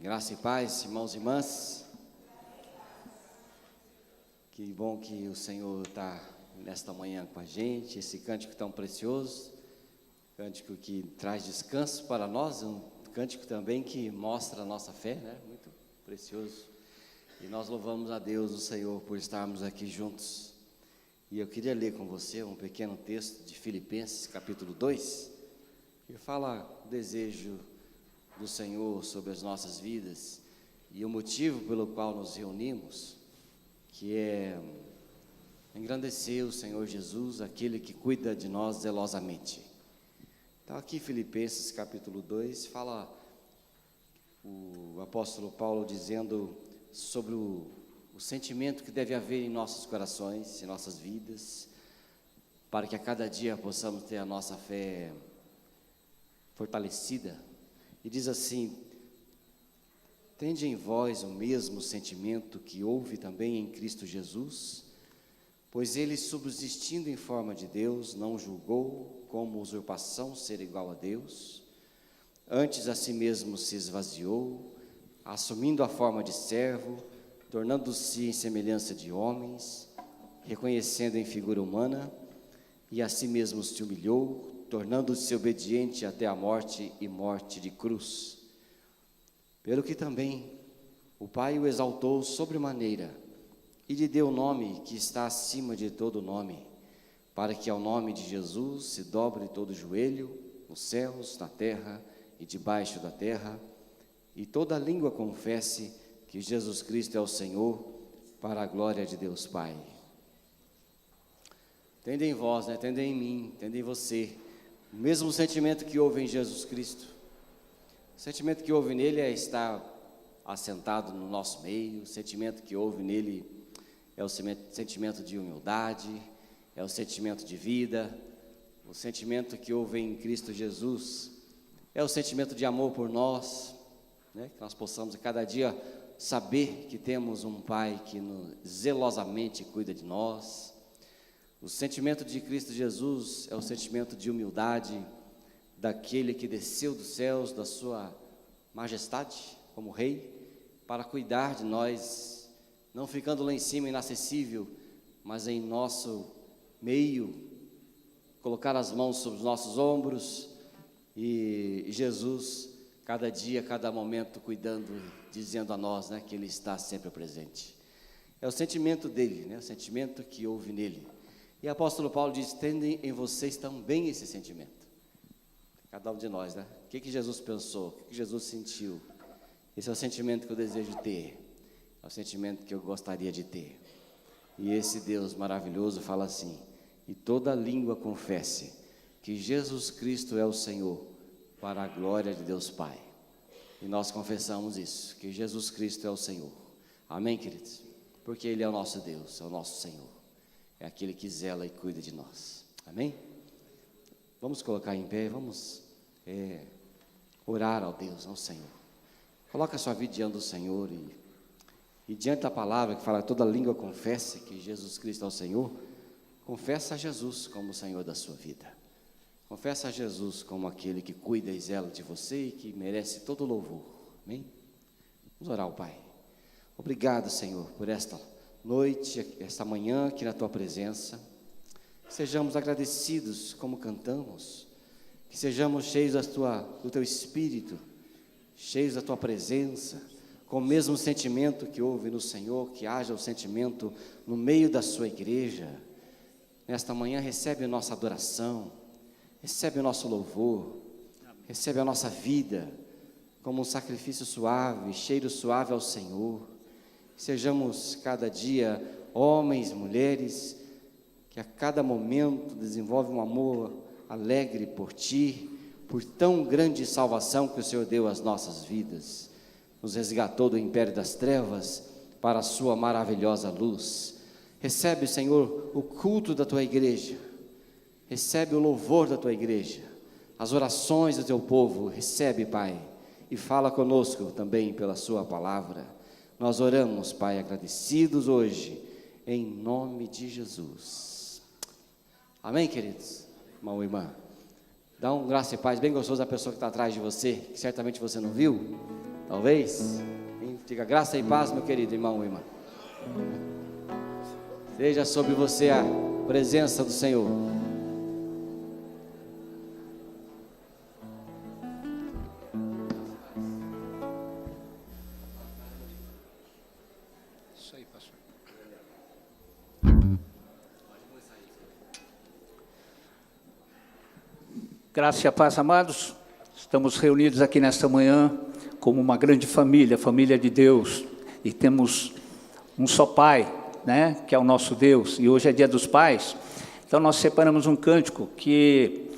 Graça e paz, irmãos e irmãs. Que bom que o Senhor está nesta manhã com a gente, esse cântico tão precioso, cântico que traz descanso para nós, um cântico também que mostra a nossa fé, né? Muito precioso. E nós louvamos a Deus, o Senhor, por estarmos aqui juntos. E eu queria ler com você um pequeno texto de Filipenses, capítulo 2, que fala o desejo do Senhor sobre as nossas vidas e o motivo pelo qual nos reunimos, que é engrandecer o Senhor Jesus, aquele que cuida de nós zelosamente. Então aqui Filipenses capítulo 2 fala o apóstolo Paulo dizendo sobre o sentimento que deve haver em nossos corações, em nossas vidas, para que a cada dia possamos ter a nossa fé fortalecida. E diz assim: tende em vós o mesmo sentimento que houve também em Cristo Jesus, pois ele, subsistindo em forma de Deus, não julgou como usurpação ser igual a Deus, antes a si mesmo se esvaziou, assumindo a forma de servo, tornando-se em semelhança de homens, reconhecendo em figura humana, e a si mesmo se humilhou, tornando-se obediente até a morte e morte de cruz. Pelo que também o Pai o exaltou sobremaneira e lhe deu o nome que está acima de todo nome, para que ao nome de Jesus se dobre todo joelho, nos céus, na terra e debaixo da terra, e toda língua confesse que Jesus Cristo é o Senhor, para a glória de Deus Pai. Tende em vós, né? Tende em mim, tende em você, o mesmo sentimento que houve em Jesus Cristo. O sentimento que houve nele é estar assentado no nosso meio. O sentimento que houve nele é o sentimento de humildade, é o sentimento de vida. O sentimento que houve em Cristo Jesus é o sentimento de amor por nós, né? Que nós possamos a cada dia saber que temos um Pai que zelosamente cuida de nós. O sentimento de Cristo Jesus é o sentimento de humildade daquele que desceu dos céus, da sua majestade como rei, para cuidar de nós, não ficando lá em cima inacessível, mas em nosso meio, colocar as mãos sobre os nossos ombros, e Jesus, cada dia, cada momento, cuidando, dizendo a nós, né, que Ele está sempre presente. É o sentimento dele, né, o sentimento que houve nele. E o apóstolo Paulo diz: tendem em vocês também esse sentimento. Cada um de nós, né? O que Jesus pensou? O que Jesus sentiu? Esse é o sentimento que eu desejo ter. É o sentimento que eu gostaria de ter. E esse Deus maravilhoso fala assim: e toda língua confesse que Jesus Cristo é o Senhor, para a glória de Deus Pai. E nós confessamos isso, que Jesus Cristo é o Senhor. Amém, queridos? Porque Ele é o nosso Deus, é o nosso Senhor. É aquele que zela e cuida de nós. Amém? Vamos colocar em pé, vamos orar ao Deus, ao Senhor. Coloca a sua vida diante do Senhor e diante da palavra que fala: toda língua confesse que Jesus Cristo é o Senhor. Confessa a Jesus como o Senhor da sua vida. Confessa a Jesus como aquele que cuida e zela de você e que merece todo o louvor. Amém? Vamos orar ao Pai. Obrigado, Senhor, por esta noite, esta manhã aqui na Tua presença. Sejamos agradecidos como cantamos, que sejamos cheios do Teu Espírito, cheios da Tua presença, com o mesmo sentimento que houve no Senhor, que haja o sentimento no meio da Sua igreja. Nesta manhã recebe a nossa adoração, recebe o nosso louvor, recebe a nossa vida como um sacrifício suave, cheiro suave ao Senhor. Sejamos cada dia homens, mulheres, que a cada momento desenvolvem um amor alegre por Ti, por tão grande salvação que o Senhor deu às nossas vidas. Nos resgatou do império das trevas para a Sua maravilhosa luz. Recebe, Senhor, o culto da Tua igreja, recebe o louvor da Tua igreja, as orações do Teu povo, recebe, Pai, e fala conosco também pela Sua palavra. Nós oramos, Pai, agradecidos hoje, em nome de Jesus. Amém, queridos? Irmão e irmã, dá um graça e paz bem gostoso à pessoa que está atrás de você, que certamente você não viu. Talvez. Diga graça e paz, meu querido irmão e irmã. Seja sobre você a presença do Senhor. Isso aí, pastor. Graça e a paz, amados. Estamos reunidos aqui nesta manhã como uma grande família, família de Deus, e temos um só Pai, né, que é o nosso Deus, e hoje é dia dos pais. Então nós separamos um cântico que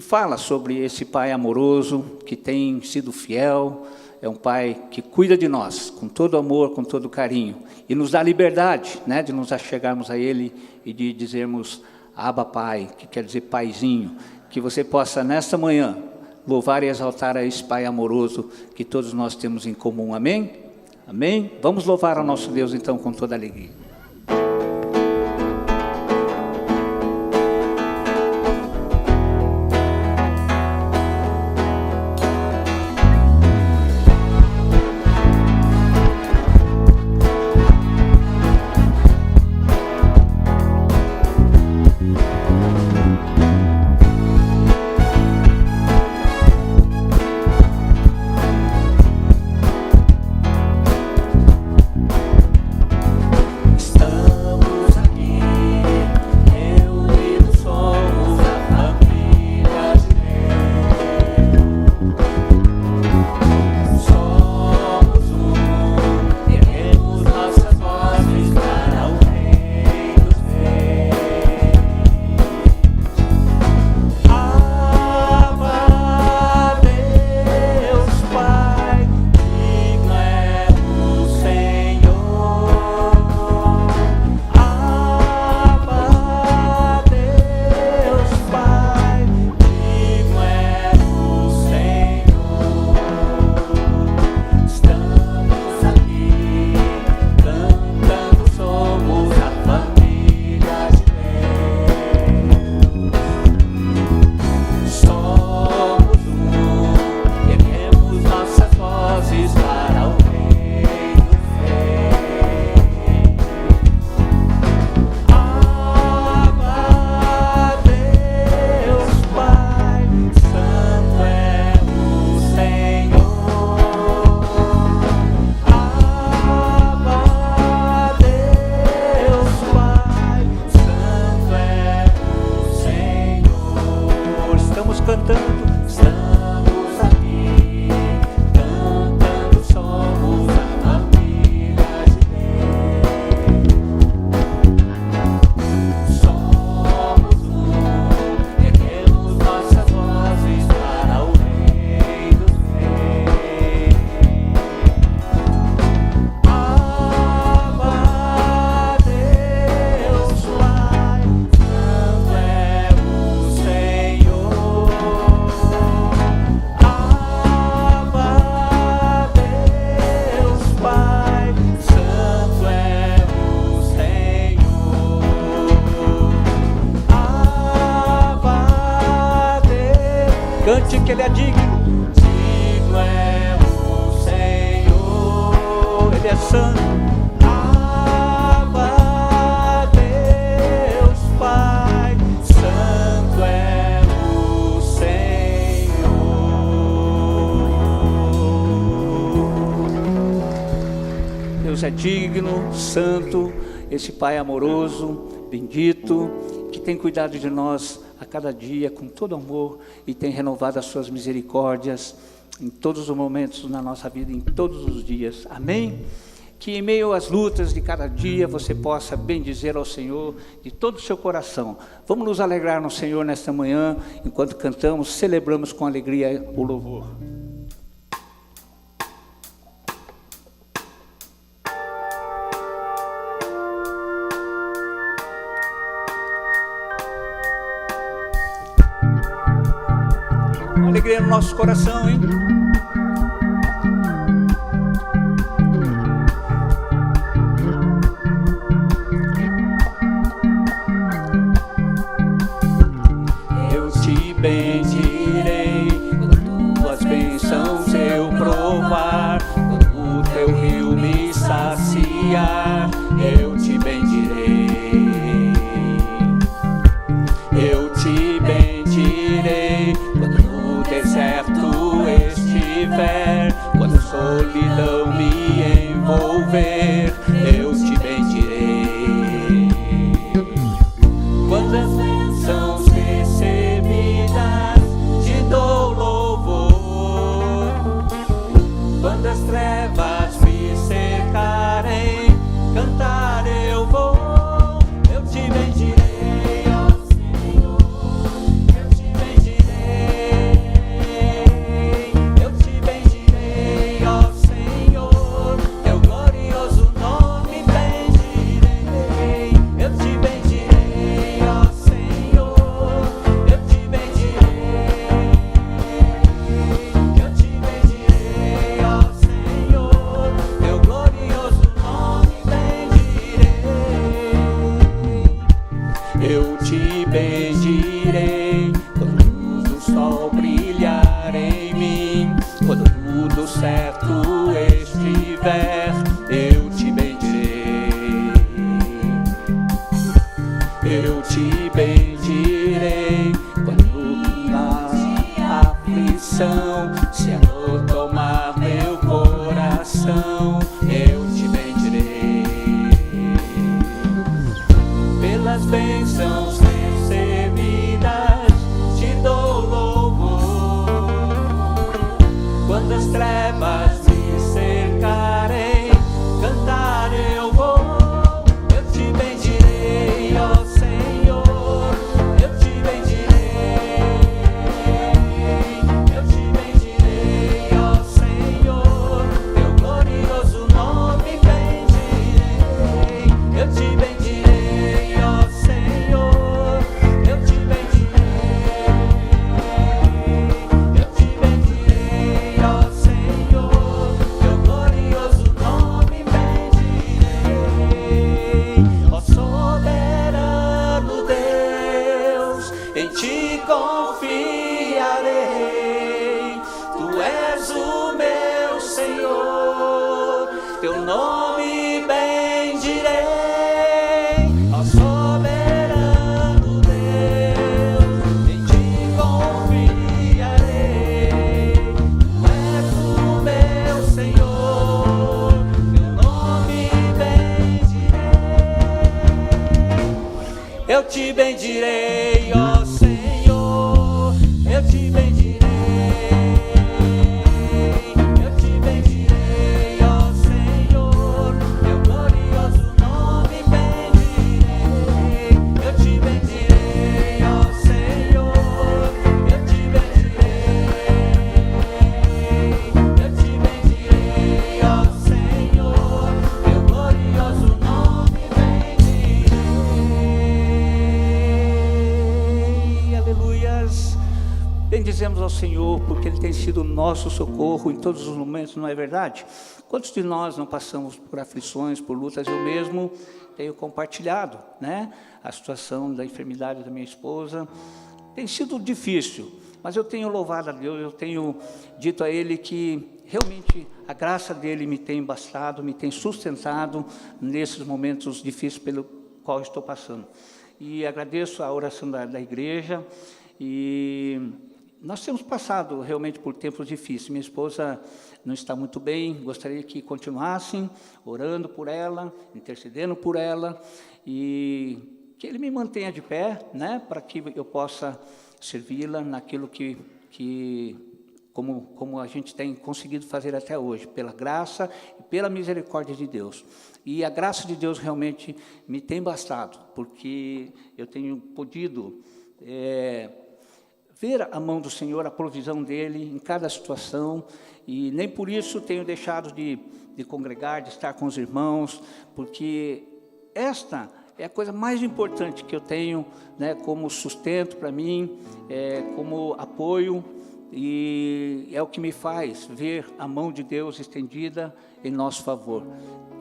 fala sobre esse Pai amoroso, que tem sido fiel, é um Pai que cuida de nós, com todo amor, com todo carinho, e nos dá liberdade, né, de nos achegarmos a Ele e de dizermos Abba Pai, que quer dizer Paizinho. Que você possa, nesta manhã, louvar e exaltar a esse Pai amoroso que todos nós temos em comum. Amém? Amém? Vamos louvar ao nosso Deus, então, com toda alegria. Cante que Ele é digno. Digno é o Senhor, Ele é santo. Abba, Deus Pai, santo é o Senhor. Deus é digno, santo, esse Pai amoroso, bendito, que tem cuidado de nós a cada dia com todo amor e tem renovado as suas misericórdias em todos os momentos na nossa vida, em todos os dias. Amém? Que em meio às lutas de cada dia você possa bendizer ao Senhor de todo o seu coração. Vamos nos alegrar no Senhor nesta manhã, enquanto cantamos, celebramos com alegria o louvor. Alegria no nosso coração, hein? Eu te bendirei, com tuas bênçãos eu protegerei. estiver, quando a solidão me envolver, eu te bendirei. Quando as bênçãos recebidas te dou louvor, quando as trevas me cercarem, cantar eu vou. Eu te bendirei, ó Senhor, eu te bendirei, eu te bendirei, ó Senhor, teu glorioso nome bendirei. Eu te bendirei, ó Senhor, eu te bendirei, eu te bendirei, ó Senhor, teu glorioso nome bendirei. Eu te bendirei quando o sol brilhar em mim, quando tudo certo estiver, eu te bendirei. Eu te bendirei quando na aflição se a dor tomar meu coração, eu te bendirei. Pelas bênçãos recebidas te dou louvor, quando as trevas me cercarem, cantar eu vou. Eu te bendirei, ó Senhor, eu te bendirei, eu te bendirei, ó Senhor, teu glorioso nome bendirei. Eu te bendirei, ó Senhor, eu te bendirei, eu te bendirei, ó Senhor, teu glorioso nome bendirei. Ó soberano Deus, em ti confiarei, tu és o meu Senhor, teu nome bendirei. Ó soberano Deus, em ti confiarei, tu és o meu Senhor, teu nome bendirei. Eu te bendirei, ó Senhor, eu te bendirei, eu te bendirei, ó Senhor, teu glorioso nome bendirei. Eu te bendirei, ó Senhor, eu te bendirei, eu te bendirei, ó Senhor, teu glorioso nome bendirei. Aleluias. Bendizemos ao Senhor, porque Ele tem sido nosso socorro em todos os momentos, não é verdade? Quantos de nós não passamos por aflições, por lutas? Eu mesmo tenho compartilhado, né? A situação da enfermidade da minha esposa. Tem sido difícil, mas eu tenho louvado a Deus, eu tenho dito a Ele que realmente a graça dEle me tem bastado, me tem sustentado nesses momentos difíceis pelo qual estou passando. E agradeço a oração da igreja. E nós temos passado realmente por tempos difíceis. Minha esposa não está muito bem, gostaria que continuassem orando por ela, intercedendo por ela, e que Ele me mantenha de pé, né, para que eu possa servi-la naquilo como a gente tem conseguido fazer até hoje, pela graça e pela misericórdia de Deus. E a graça de Deus realmente me tem bastado, porque eu tenho podido ver a mão do Senhor, a provisão dEle em cada situação, e nem por isso tenho deixado de congregar, de estar com os irmãos, porque esta é a coisa mais importante que eu tenho, né, como sustento para mim, como apoio, e é o que me faz ver a mão de Deus estendida em nosso favor.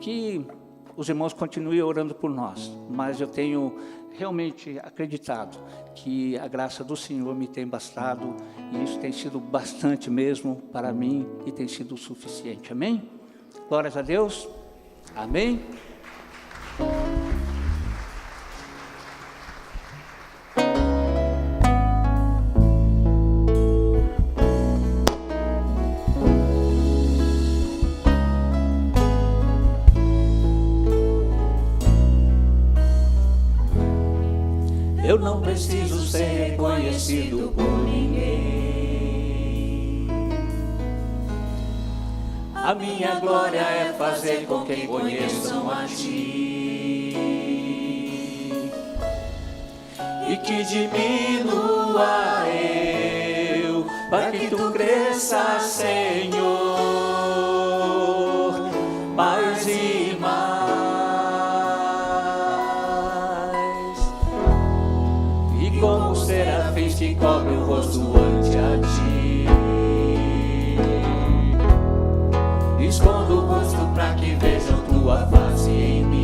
Que os irmãos continuem orando por nós, mas eu tenho realmente acreditado que a graça do Senhor me tem bastado, e isso tem sido bastante mesmo para mim, e tem sido o suficiente. Amém? Glórias a Deus. Amém. preciso ser reconhecido por ninguém. A minha glória é fazer com que conheçam a Ti, e que diminua eu, para que Tu cresças, Senhor, mais e mais. E como os serafins que cobrem o rosto ante a Ti, escondo o rosto para que vejam Tua face em mim.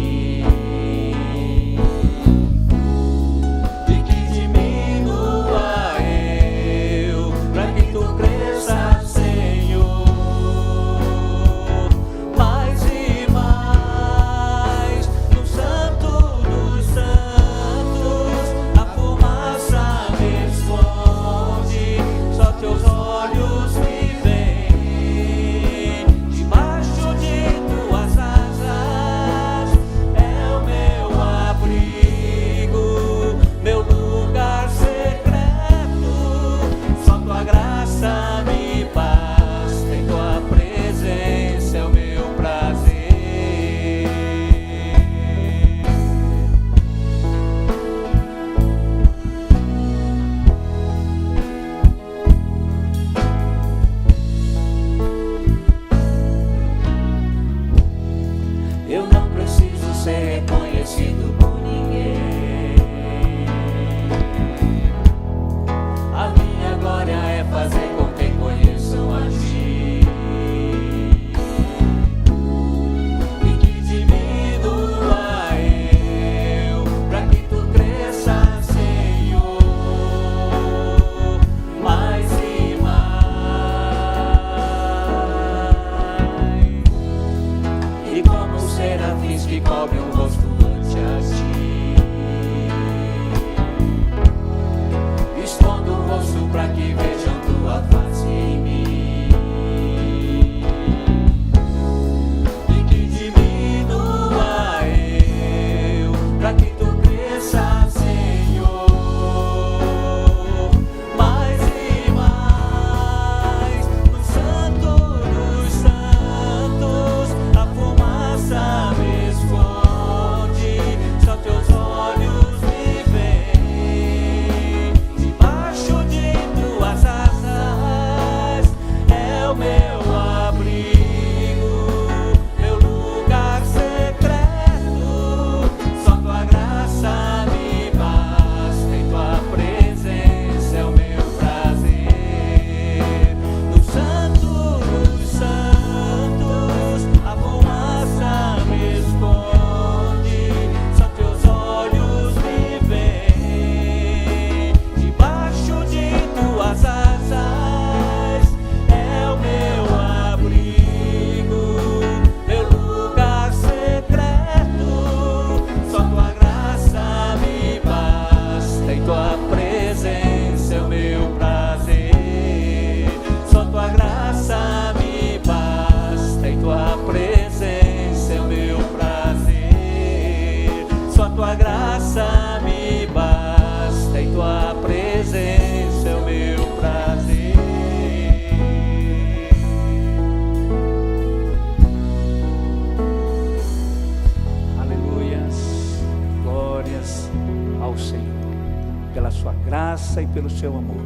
E pelo seu amor.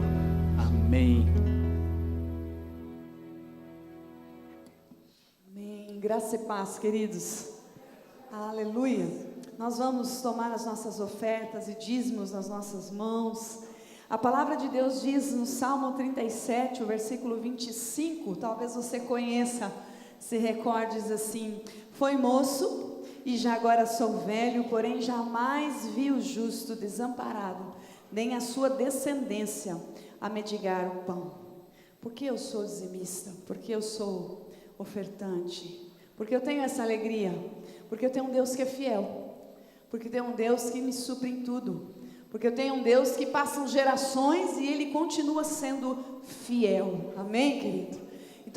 Amém. Amém. Graça e paz, queridos. Aleluia. Nós vamos tomar as nossas ofertas e dízimos nas nossas mãos. A palavra de Deus diz no Salmo 37, o versículo 25, talvez você conheça, se recorde, diz assim: foi moço e já agora sou velho, porém jamais vi o justo desamparado, nem a sua descendência a mendigar o pão. Porque eu sou dizimista, porque eu sou ofertante, porque eu tenho essa alegria, porque eu tenho um Deus que é fiel, porque eu tenho um Deus que me supre em tudo, porque eu tenho um Deus que passam gerações e Ele continua sendo fiel. Amém, querido?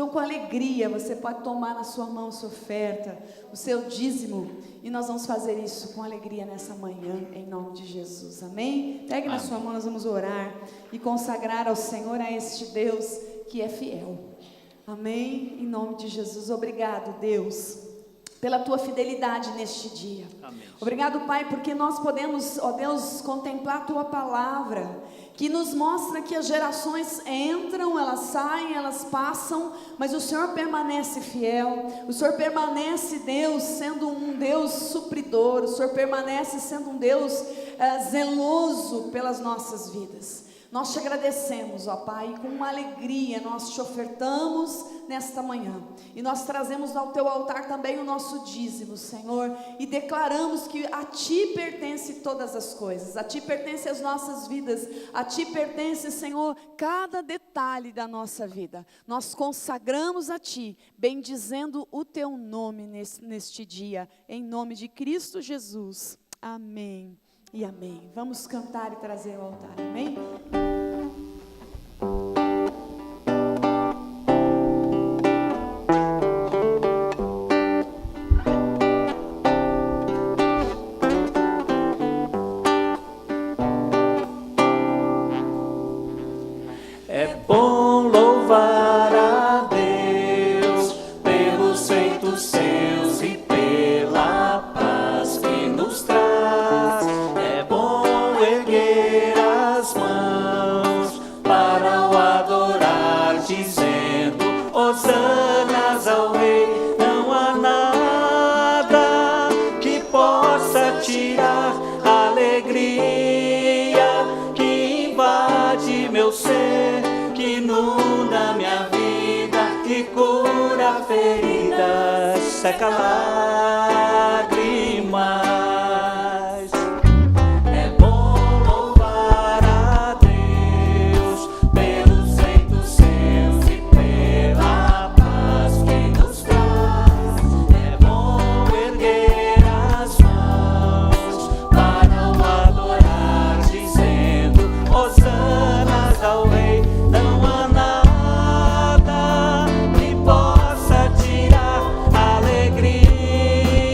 Então, com alegria, você pode tomar na sua mão a sua oferta, o seu dízimo, e nós vamos fazer isso com alegria nessa manhã, em nome de Jesus, amém? Pegue na sua mão, nós vamos orar e consagrar ao Senhor, a este Deus que é fiel, amém? Em nome de Jesus, obrigado, Deus, pela tua fidelidade neste dia. Amém. Obrigado, Pai, porque nós podemos, ó Deus, contemplar a tua palavra, que nos mostra que as gerações entram, elas saem, elas passam, mas o Senhor permanece fiel, o Senhor permanece, Deus, sendo um Deus supridor, o Senhor permanece sendo um Deus zeloso pelas nossas vidas. Nós te agradecemos, ó Pai, e com alegria nós te ofertamos nesta manhã, e nós trazemos ao teu altar também o nosso dízimo, Senhor, e declaramos que a ti pertence todas as coisas, a ti pertence as nossas vidas, a ti pertence, Senhor, cada detalhe da nossa vida. Nós consagramos a ti, bendizendo o teu nome neste dia, em nome de Cristo Jesus, amém e amém. Vamos cantar e trazer ao altar, amém? É bom louvar a Deus pelos feitos seus e pela paz que nos traz. É bom erguer as mãos para o adorar, dizendo: Hosanas ao Rei. Não há nada que possa tirar a alegria que invade meu ser, que inunda minha vida e cura feridas, seca lágrimas. É bom louvar a Deus pelos feitos seus e pela paz que nos traz. É bom erguer as mãos para o adorar, dizendo: Hosanas ao Rei. Não há nada que possa tirar a alegria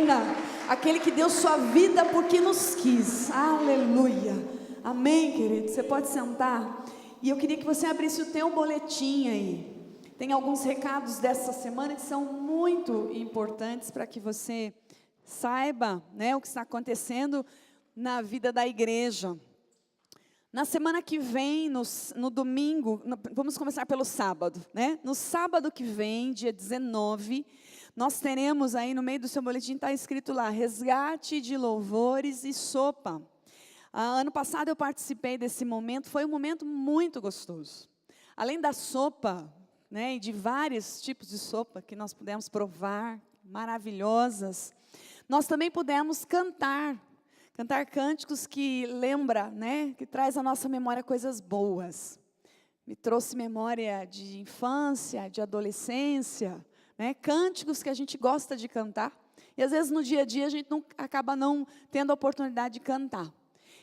reina, aquele que deu sua vida porque nos quis. Aleluia. Amém, querido? Você pode sentar. E eu queria que você abrisse o teu boletim aí. Tem alguns recados dessa semana que são muito importantes para que você saiba, né, o que está acontecendo na vida da igreja. Na semana que vem, no domingo, vamos começar pelo sábado, né? No sábado que vem, dia 19, nós teremos aí no meio do seu boletim, está escrito lá, resgate de louvores e sopa. Ano passado eu participei desse momento, foi um momento muito gostoso. Além da sopa, né, e de vários tipos de sopa que nós pudemos provar, maravilhosas, nós também pudemos cantar cânticos que lembra, né, que traz à nossa memória coisas boas. Me trouxe memória de infância, de adolescência, né, cânticos que a gente gosta de cantar, e às vezes no dia a dia a gente acaba não tendo a oportunidade de cantar.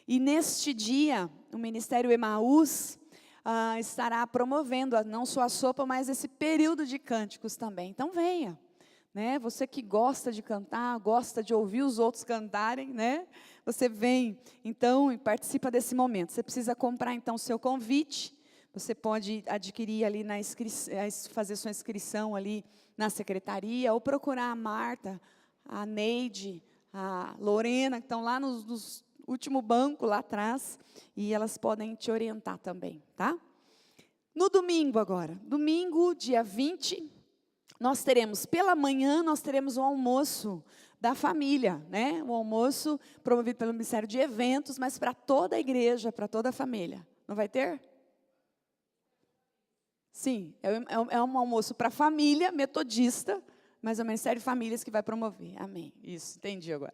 E neste dia, o Ministério Emaús estará promovendo não só a sopa, mas esse período de cânticos também. Então venha, né? Você que gosta de cantar, gosta de ouvir os outros cantarem, né? Você vem, então, e participa desse momento. Você precisa comprar, então, o seu convite. Você pode adquirir ali, fazer sua inscrição ali na secretaria, ou procurar a Marta, a Neide, a Lorena, que estão lá nos último banco lá atrás, e elas podem te orientar também, tá? No domingo agora, domingo, dia 20, nós teremos, pela manhã, nós teremos um almoço da família, né? Um almoço promovido pelo Ministério de Eventos, mas para toda a igreja, para toda a família. Não vai ter? Sim, é um almoço para a família metodista, mas é o Ministério de Famílias que vai promover. Amém. Isso, entendi agora.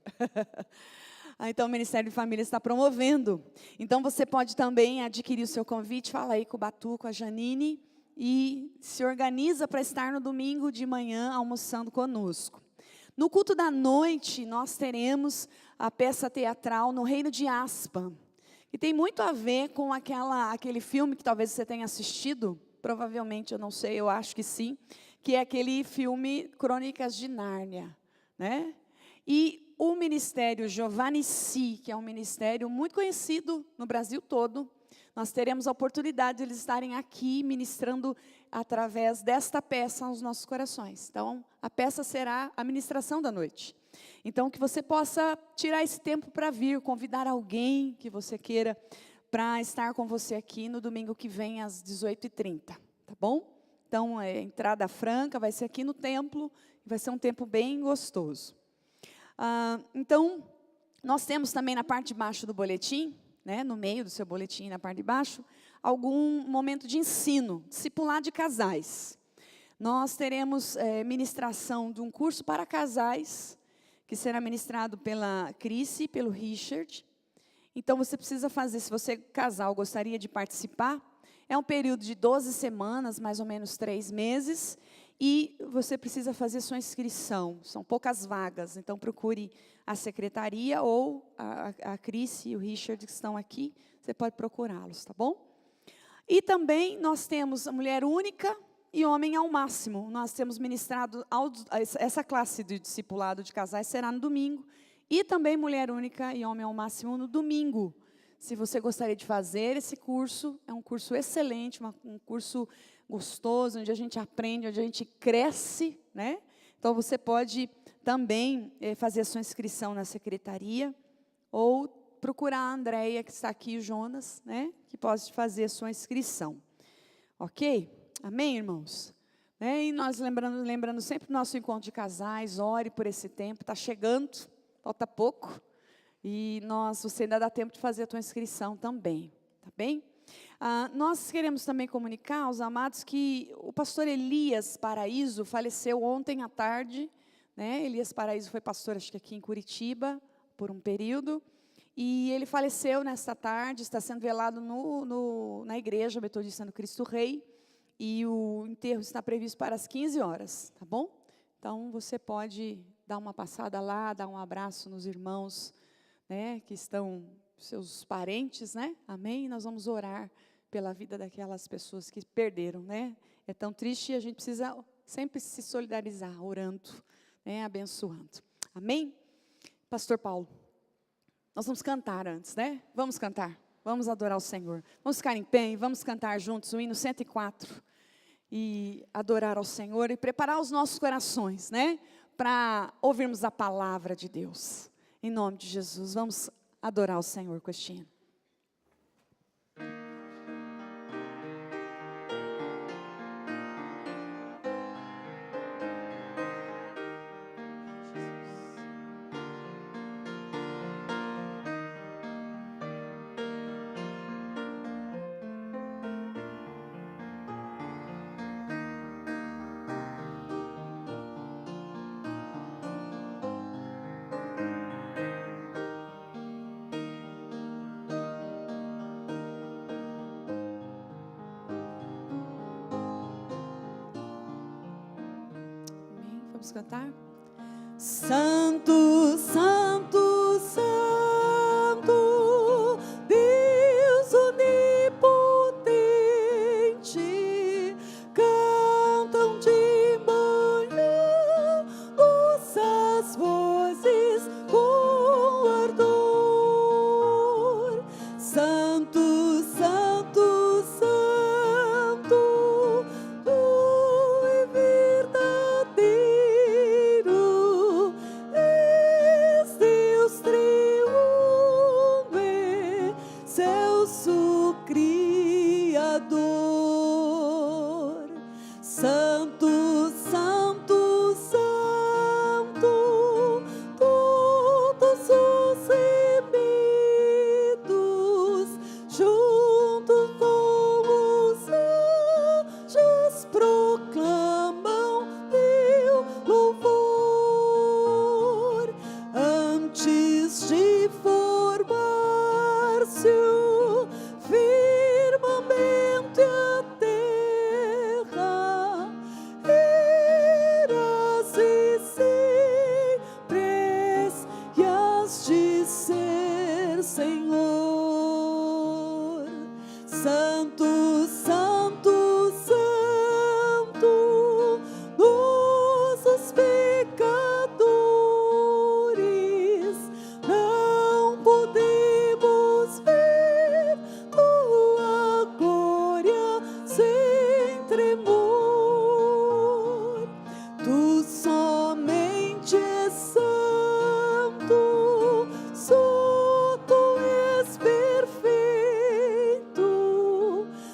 Então, o Ministério de Família está promovendo. Então, você pode também adquirir o seu convite, fala aí com o Batu, com a Janine, e se organiza para estar no domingo de manhã almoçando conosco. No culto da noite, nós teremos a peça teatral No Reino de Aspa, que tem muito a ver com aquele filme que talvez você tenha assistido, provavelmente, eu não sei, eu acho que sim, que é aquele filme Crônicas de Nárnia, né? E o Ministério Giovanni Si, que é um ministério muito conhecido no Brasil todo, nós teremos a oportunidade de eles estarem aqui ministrando através desta peça aos nossos corações. Então, a peça será a ministração da noite. Então, que você possa tirar esse tempo para vir, convidar alguém que você queira para estar com você aqui no domingo que vem às 18h30, tá bom? Então, entrada franca, vai ser aqui no templo, vai ser um tempo bem gostoso. Então, nós temos também na parte de baixo do boletim, né, no meio do seu boletim, na parte de baixo, algum momento de ensino, discipulado de casais. Nós teremos ministração de um curso para casais, que será ministrado pela Cris e pelo Richard. Então, você precisa fazer, se você, casal, gostaria de participar, é um período de 12 semanas, mais ou menos 3 meses, e você precisa fazer sua inscrição. São poucas vagas, então procure a secretaria ou a Cris e o Richard que estão aqui, você pode procurá-los, tá bom? E também nós temos a mulher única e homem ao máximo. Nós temos ministrado, essa classe de discipulado de casais será no domingo, e também mulher única e homem ao máximo no domingo. Se você gostaria de fazer esse curso, é um curso excelente, um curso gostoso, onde a gente aprende, onde a gente cresce, né? Então, você pode também fazer a sua inscrição na secretaria, ou procurar a Andréia, que está aqui, o Jonas, né? Que pode fazer a sua inscrição. Ok? Amém, irmãos? Né? E nós lembrando sempre do nosso encontro de casais, ore por esse tempo, está chegando, falta pouco. E você ainda dá tempo de fazer a tua inscrição também, tá bem? Nós queremos também comunicar aos amados que o pastor Elias Paraíso faleceu ontem à tarde, né? Elias Paraíso foi pastor, acho que aqui em Curitiba, por um período, e ele faleceu nesta tarde, está sendo velado na igreja metodista no Cristo Rei, e o enterro está previsto para as 15 horas, tá bom? Então, você pode dar uma passada lá, dar um abraço nos irmãos, né, que estão seus parentes, né? Amém? E nós vamos orar pela vida daquelas pessoas que perderam, né? É tão triste e a gente precisa sempre se solidarizar, orando, né, abençoando. Amém? Pastor Paulo, nós vamos cantar antes, né? Vamos cantar, vamos adorar o Senhor. Vamos ficar em pé e vamos cantar juntos o hino 104 e adorar ao Senhor e preparar os nossos corações, né? Para ouvirmos a palavra de Deus. Em nome de Jesus, vamos adorar o Senhor com este hino. Vamos cantar? Santo, Santo, Santo, Deus onipotente, cantam de manhã nossas vozes com ardor. Santo, Santo, Santo, tu é verdadeiro, és Deus triunfo, excelso Criador. Santo, Santo, Santo, todos os remidos, junto com os anjos, proclamam teu louvor. Antes de formar-se o firmamento e a terra, eras e sempre és, e has de ser, Senhor. Santo, Santo, Santo, nossos pecadores não podemos ver tua glória sem tremor. Tu somente és santo, só tu és perfeito,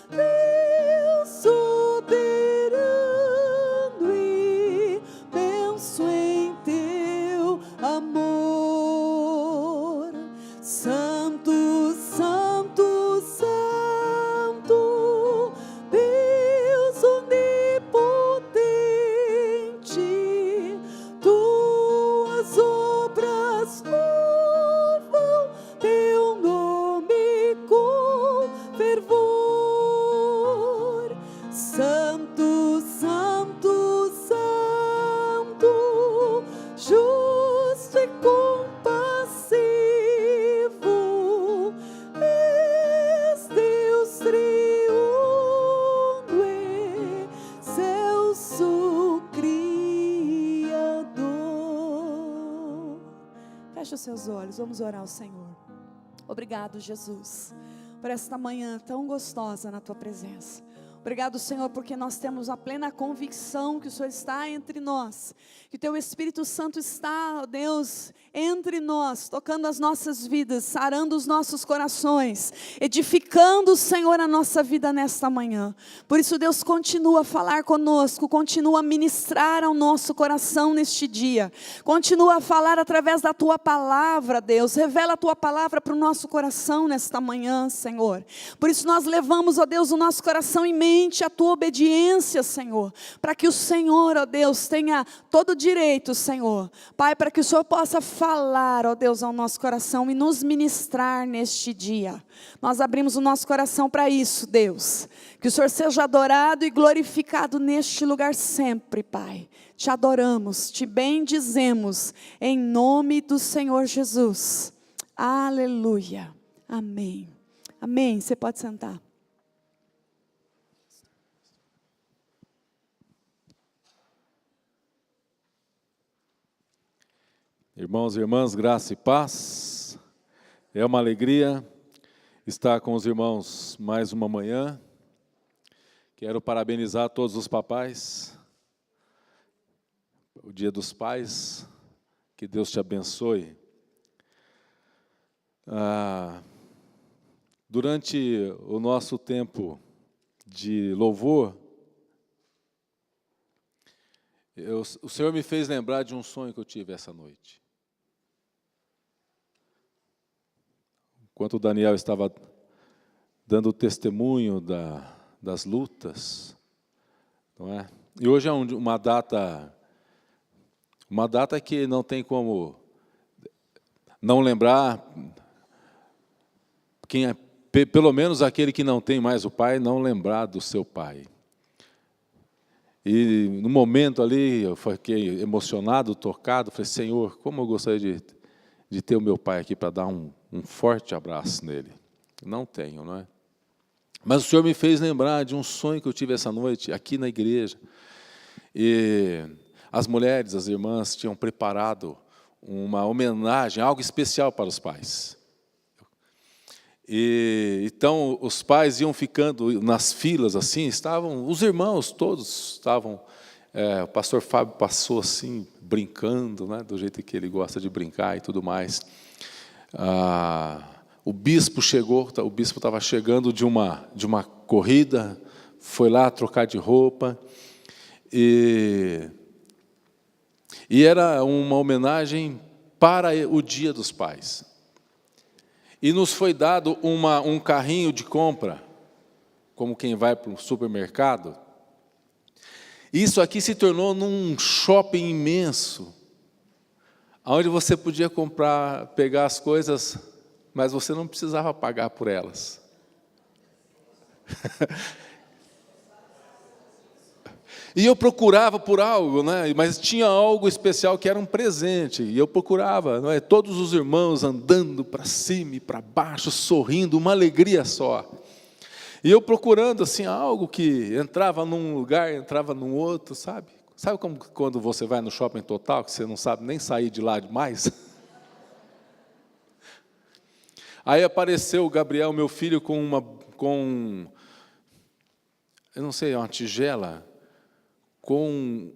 Deus soberano, imenso em teu amor. Santo, Santo, Santo, Deus onipotente, tuas obras louvam teu nome com fervor. Santo, Santo, Santo, justo e compassivo, és Deus triunfo, excelso Criador. Feche os seus olhos, vamos orar ao Senhor. Obrigado, Jesus, por esta manhã tão gostosa na tua presença. Obrigado, Senhor, porque nós temos a plena convicção que o Senhor está entre nós, que o teu Espírito Santo está, ó Deus, entre nós, tocando as nossas vidas, sarando os nossos corações, edificando, Senhor, a nossa vida nesta manhã. Por isso, Deus, continua a falar conosco, continua a ministrar ao nosso coração neste dia, continua a falar através da tua palavra, Deus, revela a tua palavra para o nosso coração nesta manhã, Senhor. Por isso nós levamos, ó Deus, o nosso coração em mente a tua obediência, Senhor, para que o Senhor, ó Deus, tenha todo o direito, Senhor, Pai, para que o Senhor possa falar, ó Deus, ao nosso coração e nos ministrar neste dia. Nós abrimos o nosso coração para isso, Deus, que o Senhor seja adorado e glorificado neste lugar sempre, Pai. Te adoramos, te bendizemos, em nome do Senhor Jesus. Aleluia. Amém. Amém. Você pode sentar. Irmãos e irmãs, graça e paz. É uma alegria estar com os irmãos mais uma manhã. Quero parabenizar todos os papais. O Dia dos Pais. Que Deus te abençoe. Durante o nosso tempo de louvor, o Senhor me fez lembrar de um sonho que eu tive essa noite. Enquanto o Daniel estava dando testemunho das lutas, não é? E hoje é uma data que não tem como não lembrar, pelo menos aquele que não tem mais o pai, não lembrar do seu pai. E no momento ali, eu fiquei emocionado, tocado, falei, Senhor, como eu gostaria de ter o meu pai aqui para dar um forte abraço nele. Não tenho, não é? Mas o Senhor me fez lembrar de um sonho que eu tive essa noite, aqui na igreja. E as mulheres, as irmãs, tinham preparado uma homenagem, algo especial para os pais. E então os pais iam ficando nas filas assim, os irmãos todos estavam, o pastor Fábio passou assim, brincando, né, do jeito que ele gosta de brincar e tudo mais. O bispo estava chegando de uma corrida, foi lá trocar de roupa, e era uma homenagem para o Dia dos Pais. E nos foi dado um carrinho de compra, como quem vai para o supermercado. Isso aqui se tornou num shopping imenso, onde você podia pegar as coisas, mas você não precisava pagar por elas. E eu procurava por algo, né? Mas tinha algo especial que era um presente, e eu procurava, não é? Todos os irmãos andando para cima e para baixo, sorrindo, uma alegria só. E eu procurando assim, algo que entrava num lugar, entrava num outro, sabe? Sabe como quando você vai no shopping total, que você não sabe nem sair de lá demais? Aí apareceu o Gabriel, meu filho, eu não sei, uma tigela, como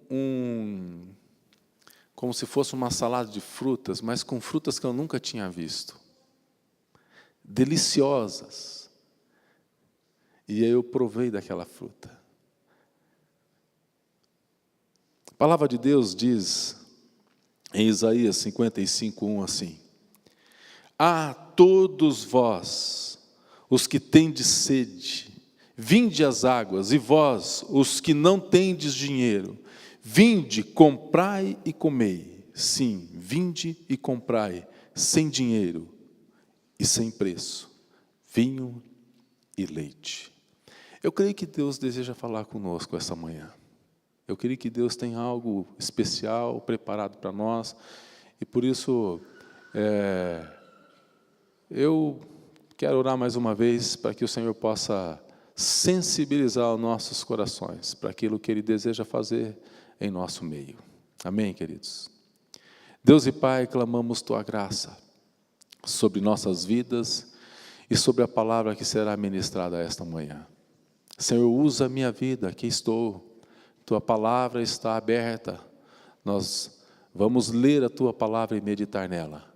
se fosse uma salada de frutas, mas com frutas que eu nunca tinha visto. Deliciosas. E aí eu provei daquela fruta. A palavra de Deus diz, em Isaías 55:1 assim: A todos vós, os que tendes sede, vinde às águas, e vós, os que não tendes dinheiro, vinde, comprai e comei. Sim, vinde e comprai, sem dinheiro e sem preço, vinho e leite. Eu creio que Deus deseja falar conosco essa manhã. Eu creio que Deus tem algo especial preparado para nós, e por isso eu quero orar mais uma vez para que o Senhor possa sensibilizar os nossos corações para aquilo que Ele deseja fazer em nosso meio. Amém, queridos? Deus e Pai, clamamos Tua graça sobre nossas vidas e sobre a palavra que será ministrada esta manhã. Senhor, usa a minha vida, aqui estou. Tua palavra está aberta. Nós vamos ler a Tua palavra e meditar nela.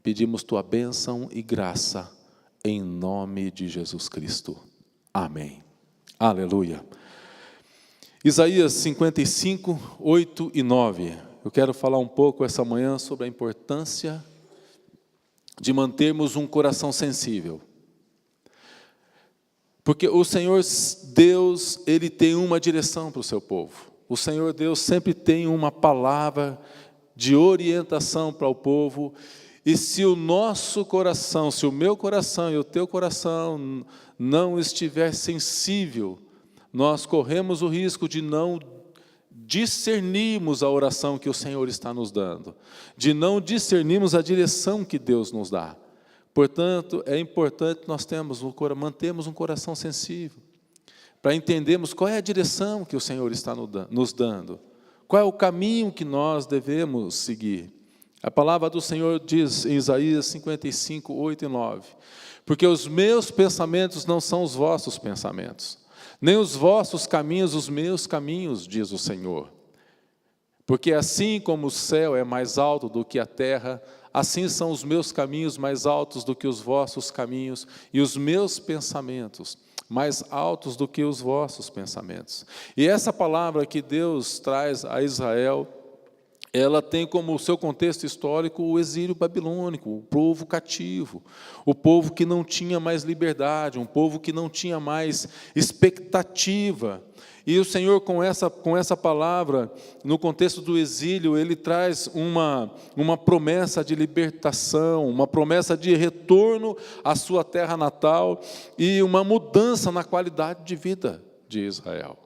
Pedimos Tua bênção e graça em nome de Jesus Cristo. Amém. Aleluia. Isaías 55, 8 e 9. Eu quero falar um pouco essa manhã sobre a importância de mantermos um coração sensível. Porque o Senhor Deus, Ele tem uma direção para o seu povo. O Senhor Deus sempre tem uma palavra de orientação para o povo. E se o nosso coração, se o meu coração e o teu coração não estiver sensível, nós corremos o risco de não discernirmos a oração que o Senhor está nos dando, de não discernirmos a direção que Deus nos dá. Portanto, é importante nós mantermos um coração sensível, para entendermos qual é a direção que o Senhor está nos dando, qual é o caminho que nós devemos seguir. A palavra do Senhor diz em Isaías 55, 8 e 9, porque os meus pensamentos não são os vossos pensamentos, nem os vossos caminhos os meus caminhos, diz o Senhor. Porque assim como o céu é mais alto do que a terra, assim são os meus caminhos mais altos do que os vossos caminhos, e os meus pensamentos mais altos do que os vossos pensamentos. E essa palavra que Deus traz a Israel, ela tem como seu contexto histórico o exílio babilônico, o povo cativo, o povo que não tinha mais liberdade, um povo que não tinha mais expectativa. E o Senhor, com essa palavra, no contexto do exílio, Ele traz uma promessa de libertação, uma promessa de retorno à sua terra natal e uma mudança na qualidade de vida de Israel.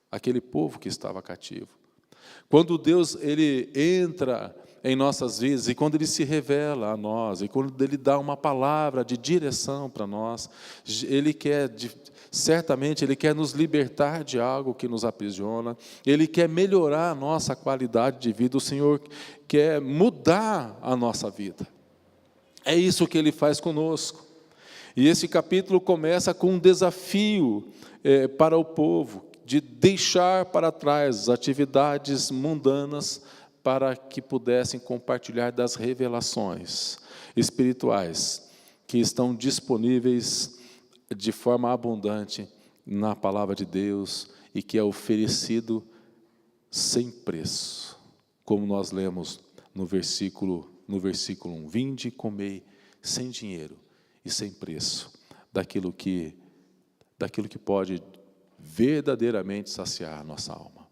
Aquele povo que estava cativo. Quando Deus ele entra em nossas vidas e quando Ele se revela a nós e quando Ele dá uma palavra de direção para nós, certamente Ele quer nos libertar de algo que nos aprisiona, Ele quer melhorar a nossa qualidade de vida, o Senhor quer mudar a nossa vida. É isso que Ele faz conosco. E esse capítulo começa com um desafio para o povo, de deixar para trás as atividades mundanas para que pudessem compartilhar das revelações espirituais que estão disponíveis de forma abundante na palavra de Deus e que é oferecido sem preço, como nós lemos no versículo 1, vinde e comei sem dinheiro e sem preço, daquilo que pode verdadeiramente saciar a nossa alma.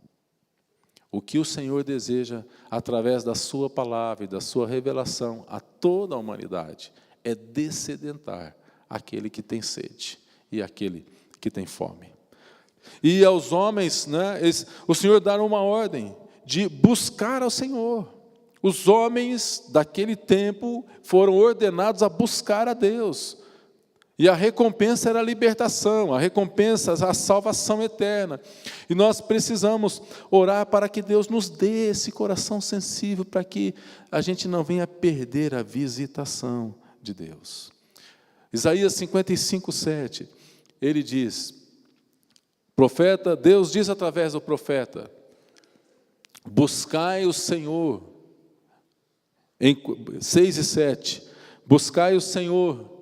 O que o Senhor deseja, através da sua palavra e da sua revelação a toda a humanidade, é dessedentar aquele que tem sede e aquele que tem fome. E aos homens, o Senhor dá uma ordem de buscar ao Senhor. Os homens daquele tempo foram ordenados a buscar a Deus. E a recompensa era a libertação, a recompensa, a salvação eterna. E nós precisamos orar para que Deus nos dê esse coração sensível, para que a gente não venha perder a visitação de Deus. Isaías 55, 7, ele diz, Deus diz através do profeta, buscai o Senhor, 6 e 7, buscai o Senhor,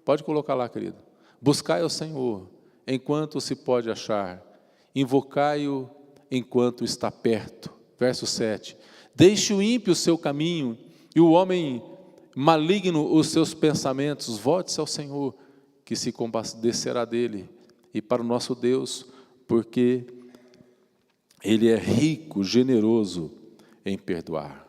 pode colocar lá, querido, buscai ao Senhor, enquanto se pode achar, invocai-o enquanto está perto. Verso 7, deixe o ímpio o seu caminho, e o homem maligno os seus pensamentos, volte-se ao Senhor, que se compadecerá dele, e para o nosso Deus, porque Ele é rico, generoso em perdoar.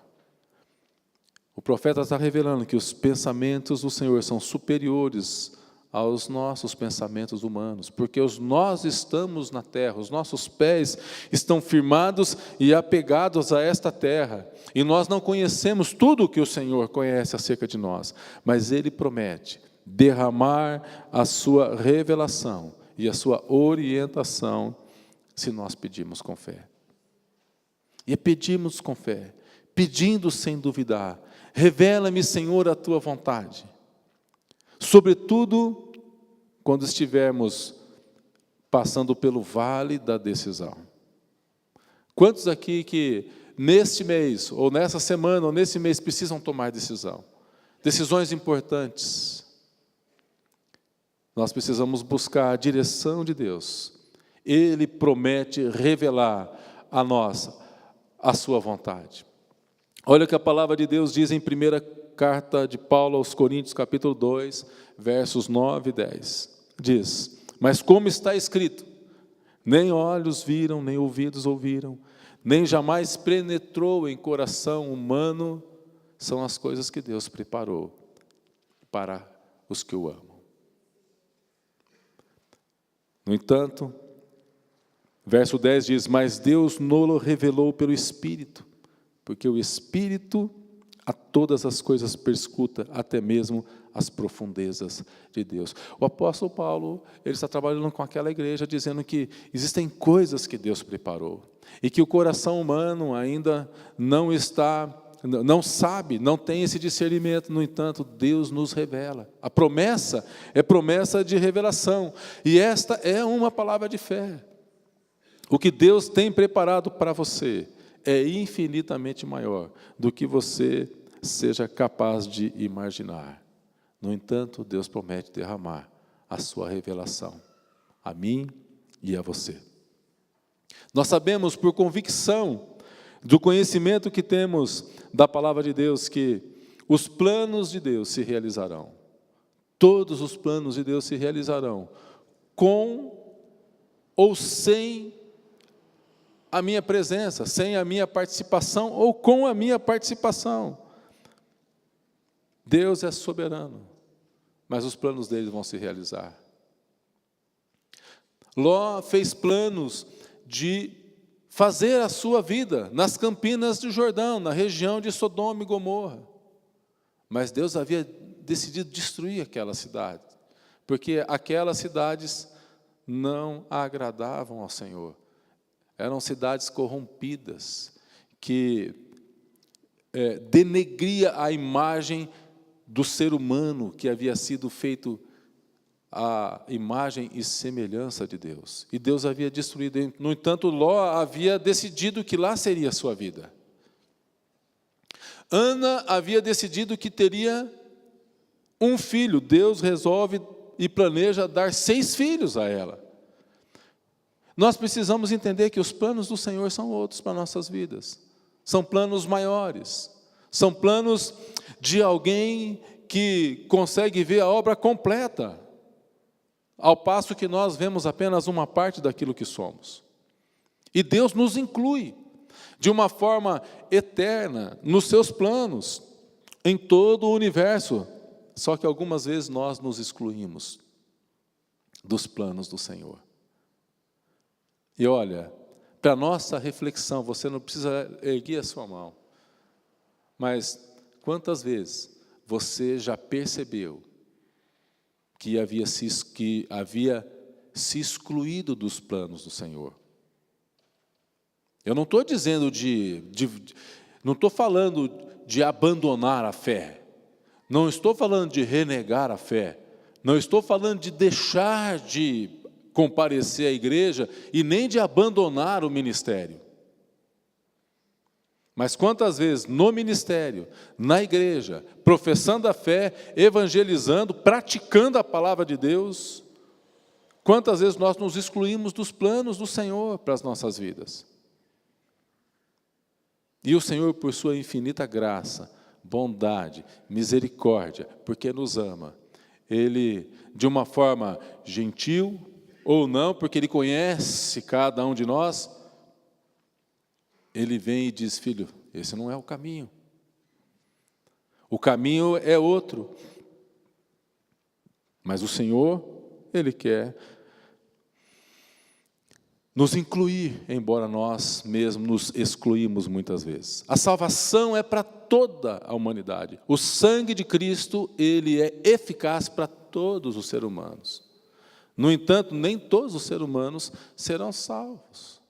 O profeta está revelando que os pensamentos do Senhor são superiores aos nossos pensamentos humanos, porque nós estamos na terra, os nossos pés estão firmados e apegados a esta terra, e nós não conhecemos tudo o que o Senhor conhece acerca de nós, mas Ele promete derramar a sua revelação e a sua orientação, se nós pedirmos com fé. E pedimos com fé, pedindo sem duvidar, revela-me, Senhor, a Tua vontade, sobretudo quando estivermos passando pelo vale da decisão. Quantos aqui que neste mês, ou nessa semana, ou nesse mês, precisam tomar decisão? Decisões importantes. Nós precisamos buscar a direção de Deus. Ele promete revelar a nós a sua vontade. Olha o que a palavra de Deus diz em 1ª carta de Paulo aos Coríntios, capítulo 2, versos 9 e 10. Diz, mas como está escrito, nem olhos viram, nem ouvidos ouviram, nem jamais penetrou em coração humano, são as coisas que Deus preparou para os que o amam. No entanto, verso 10 diz, mas Deus nos revelou pelo Espírito, porque o Espírito A todas as coisas perscruta, até mesmo as profundezas de Deus. O apóstolo Paulo, ele está trabalhando com aquela igreja, dizendo que existem coisas que Deus preparou, e que o coração humano ainda não sabe, não tem esse discernimento. No entanto, Deus nos revela. A promessa é promessa de revelação, e esta é uma palavra de fé. O que Deus tem preparado para você é infinitamente maior do que você seja capaz de imaginar. No entanto, Deus promete derramar a sua revelação a mim e a você. Nós sabemos por convicção do conhecimento que temos da palavra de Deus que os planos de Deus se realizarão. Todos os planos de Deus se realizarão com ou sem a minha presença, sem a minha participação ou com a minha participação. Deus é soberano, mas os planos dele vão se realizar. Ló fez planos de fazer a sua vida nas campinas do Jordão, na região de Sodoma e Gomorra. Mas Deus havia decidido destruir aquela cidade, porque aquelas cidades não agradavam ao Senhor. Eram cidades corrompidas, que denegria a imagem do ser humano que havia sido feito a imagem e semelhança de Deus. E Deus havia destruído. No entanto, Ló havia decidido que lá seria a sua vida. Ana havia decidido que teria um filho. Deus resolve e planeja dar 6 filhos a ela. Nós precisamos entender que os planos do Senhor são outros para nossas vidas. São planos maiores. São planos de alguém que consegue ver a obra completa, ao passo que nós vemos apenas uma parte daquilo que somos. E Deus nos inclui de uma forma eterna nos seus planos, em todo o universo. Só que algumas vezes nós nos excluímos dos planos do Senhor. E olha, para nossa reflexão, você não precisa erguer a sua mão, mas quantas vezes você já percebeu que havia se excluído dos planos do Senhor? Eu não estou dizendo não estou falando de abandonar a fé, não estou falando de renegar a fé, não estou falando de deixar de comparecer à igreja e nem de abandonar o ministério. Mas quantas vezes no ministério, na igreja, professando a fé, evangelizando, praticando a palavra de Deus, quantas vezes nós nos excluímos dos planos do Senhor para as nossas vidas? E o Senhor, por sua infinita graça, bondade, misericórdia, porque nos ama, Ele, de uma forma gentil ou não, porque Ele conhece cada um de nós, Ele vem e diz: filho, esse não é o caminho. O caminho é outro. Mas o Senhor, Ele quer nos incluir, embora nós mesmos nos excluímos muitas vezes. A salvação é para toda a humanidade. O sangue de Cristo, ele é eficaz para todos os seres humanos. No entanto, nem todos os seres humanos serão salvos.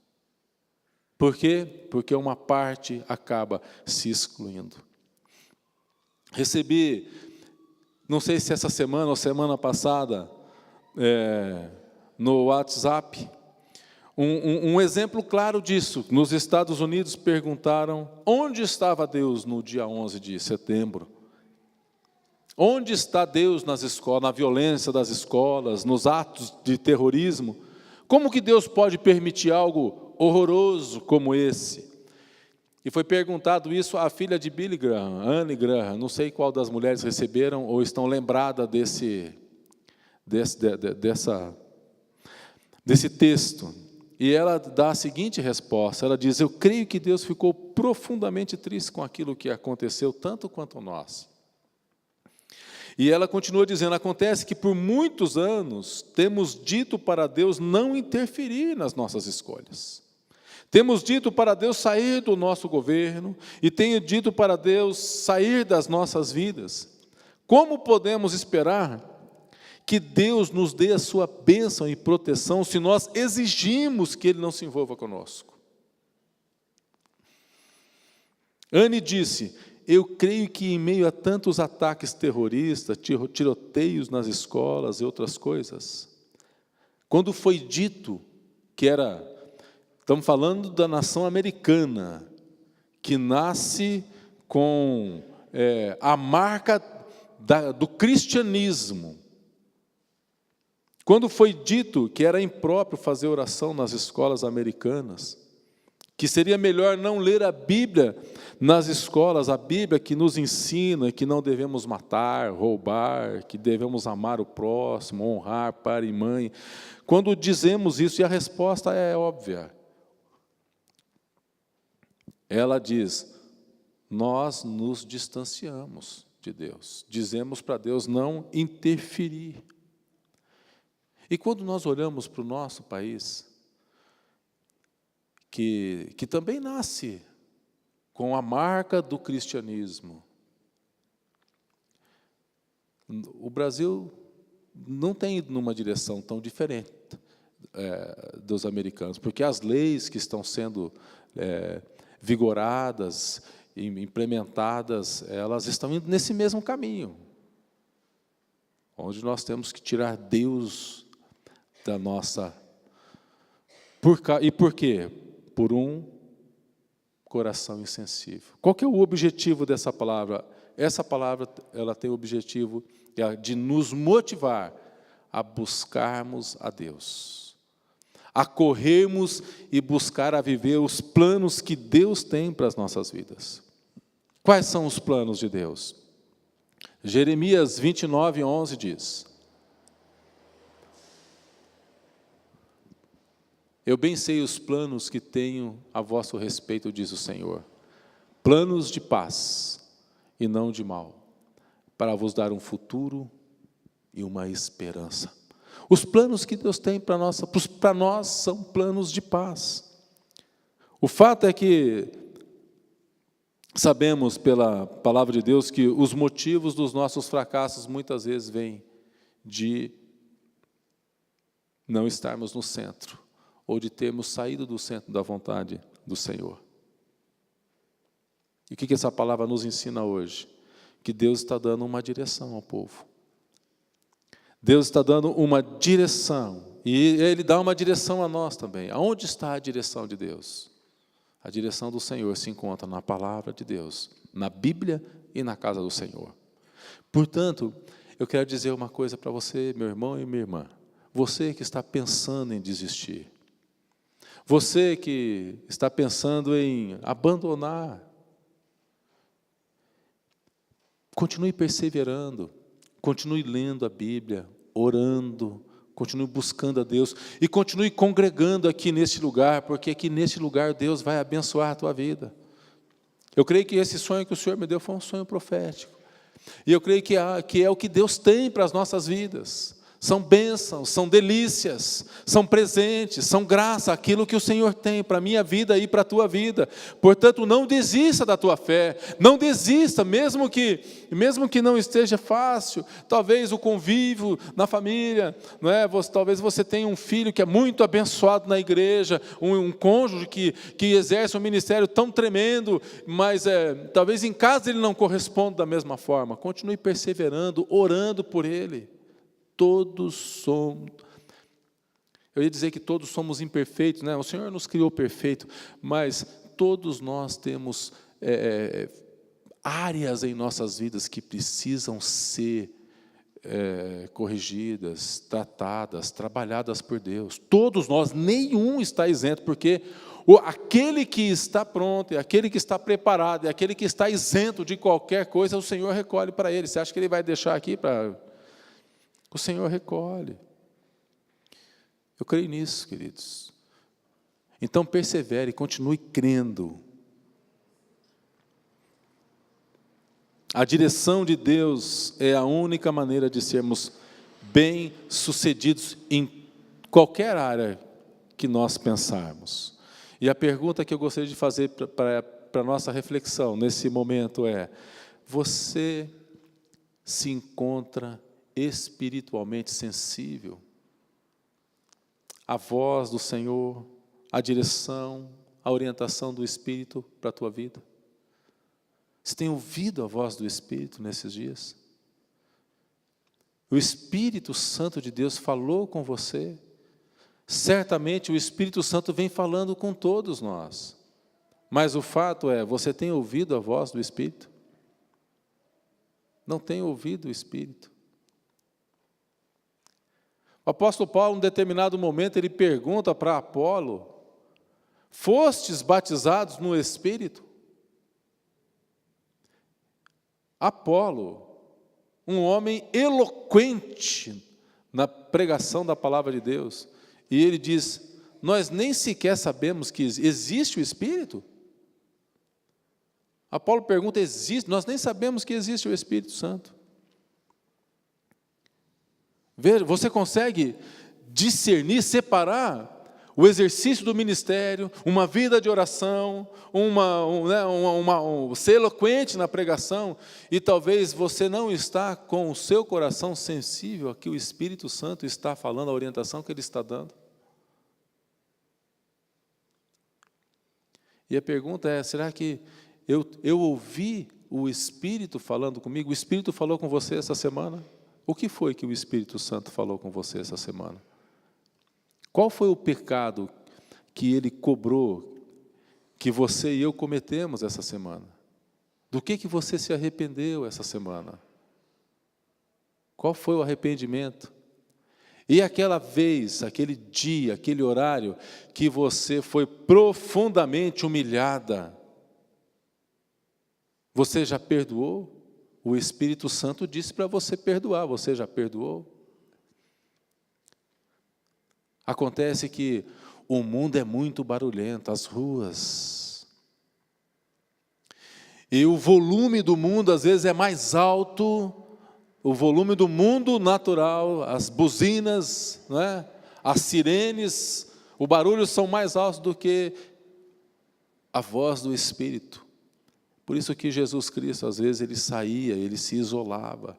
Por quê? Porque uma parte acaba se excluindo. Recebi, não sei se essa semana ou semana passada, no WhatsApp, um exemplo claro disso. Nos Estados Unidos perguntaram onde estava Deus no dia 11 de setembro. Onde está Deus nas escolas, na violência das escolas, nos atos de terrorismo? Como que Deus pode permitir algo horroroso como esse? E foi perguntado isso à filha de Billy Graham, Anne Graham. Não sei qual das mulheres receberam ou estão lembradas desse texto. E ela dá a seguinte resposta, ela diz: eu creio que Deus ficou profundamente triste com aquilo que aconteceu, tanto quanto nós. E ela continua dizendo: acontece que por muitos anos temos dito para Deus não interferir nas nossas escolhas. Temos dito para Deus sair do nosso governo e tenho dito para Deus sair das nossas vidas. Como podemos esperar que Deus nos dê a sua bênção e proteção se nós exigimos que Ele não se envolva conosco? Anne disse: eu creio que em meio a tantos ataques terroristas, tiroteios nas escolas e outras coisas, quando foi dito que estamos falando da nação americana, que nasce com a marca do cristianismo, quando foi dito que era impróprio fazer oração nas escolas americanas, que seria melhor não ler a Bíblia nas escolas, a Bíblia que nos ensina que não devemos matar, roubar, que devemos amar o próximo, honrar pai e mãe. Quando dizemos isso, e a resposta é óbvia, ela diz: nós nos distanciamos de Deus, dizemos para Deus não interferir. E quando nós olhamos para o nosso país, que também nasce com a marca do cristianismo, o Brasil não tem ido numa direção tão diferente dos americanos, porque as leis que estão sendo vigoradas, implementadas, elas estão indo nesse mesmo caminho, onde nós temos que tirar Deus da nossa... E por quê? Por um coração insensível. Qual que é o objetivo dessa palavra? Essa palavra, ela tem o objetivo de nos motivar a buscarmos a Deus, a corrermos e buscar a viver os planos que Deus tem para as nossas vidas. Quais são os planos de Deus? Jeremias 29:11 diz: eu bem sei os planos que tenho a vosso respeito, diz o Senhor, planos de paz e não de mal, para vos dar um futuro e uma esperança. Os planos que Deus tem para nós são planos de paz. O fato é que sabemos pela palavra de Deus que os motivos dos nossos fracassos muitas vezes vêm de não estarmos no centro, ou de termos saído do centro da vontade do Senhor. E o que essa palavra nos ensina hoje? Que Deus está dando uma direção ao povo. Deus está dando uma direção, e Ele dá uma direção a nós também. Aonde está a direção de Deus? A direção do Senhor se encontra na palavra de Deus, na Bíblia e na casa do Senhor. Portanto, eu quero dizer uma coisa para você, meu irmão e minha irmã. Você que está pensando em desistir, você que está pensando em abandonar, continue perseverando, continue lendo a Bíblia, orando, continue buscando a Deus e continue congregando aqui neste lugar, porque aqui neste lugar Deus vai abençoar a tua vida. Eu creio que esse sonho que o Senhor me deu foi um sonho profético, e eu creio que é o que Deus tem para as nossas vidas. São bênçãos, são delícias, são presentes, são graça, aquilo que o Senhor tem para a minha vida e para a tua vida. Portanto, não desista da tua fé, não desista, mesmo que não esteja fácil. Talvez o convívio na família, não é? Talvez você tenha um filho que é muito abençoado na igreja, um cônjuge que exerce um ministério tão tremendo, mas talvez em casa ele não corresponda da mesma forma. Continue perseverando, orando por ele. Todos somos, eu ia dizer que todos somos imperfeitos, né? O Senhor nos criou perfeito, mas todos nós temos áreas em nossas vidas que precisam ser corrigidas, tratadas, trabalhadas por Deus. Todos nós, nenhum está isento, porque aquele que está pronto, aquele que está preparado, aquele que está isento de qualquer coisa, o Senhor recolhe para ele. Você acha que ele vai deixar aqui para... O Senhor recolhe. Eu creio nisso, queridos. Então persevere, continue crendo. A direção de Deus é a única maneira de sermos bem-sucedidos em qualquer área que nós pensarmos. E a pergunta que eu gostaria de fazer para a nossa reflexão nesse momento é: você se encontra espiritualmente sensível à voz do Senhor, à direção, à orientação do Espírito para a tua vida? Você tem ouvido a voz do Espírito nesses dias? O Espírito Santo de Deus falou com você? Certamente o Espírito Santo vem falando com todos nós. Mas o fato é, você tem ouvido a voz do Espírito? Não tem ouvido o Espírito. O apóstolo Paulo, em um determinado momento, ele pergunta para Apolo: fostes batizados no Espírito? Apolo, um homem eloquente na pregação da palavra de Deus, e ele diz: nós nem sequer sabemos que existe o Espírito? Apolo pergunta: existe? Nós nem sabemos que existe o Espírito Santo. Veja, você consegue discernir, separar o exercício do ministério, uma vida de oração, ser eloquente na pregação, e talvez você não está com o seu coração sensível a que o Espírito Santo está falando, a orientação que Ele está dando? E a pergunta é: será que eu ouvi o Espírito falando comigo? O Espírito falou com você essa semana? O que foi que o Espírito Santo falou com você essa semana? Qual foi o pecado que Ele cobrou, que você e eu cometemos essa semana? Do que você se arrependeu essa semana? Qual foi o arrependimento? E aquela vez, aquele dia, aquele horário, que você foi profundamente humilhada, você já perdoou? O Espírito Santo disse para você perdoar, você já perdoou? Acontece que o mundo é muito barulhento, as ruas. E o volume do mundo às vezes é mais alto, o volume do mundo natural, as buzinas, não é? As sirenes, o barulho são mais altos do que a voz do Espírito. Por isso que Jesus Cristo, às vezes, Ele saía, Ele se isolava,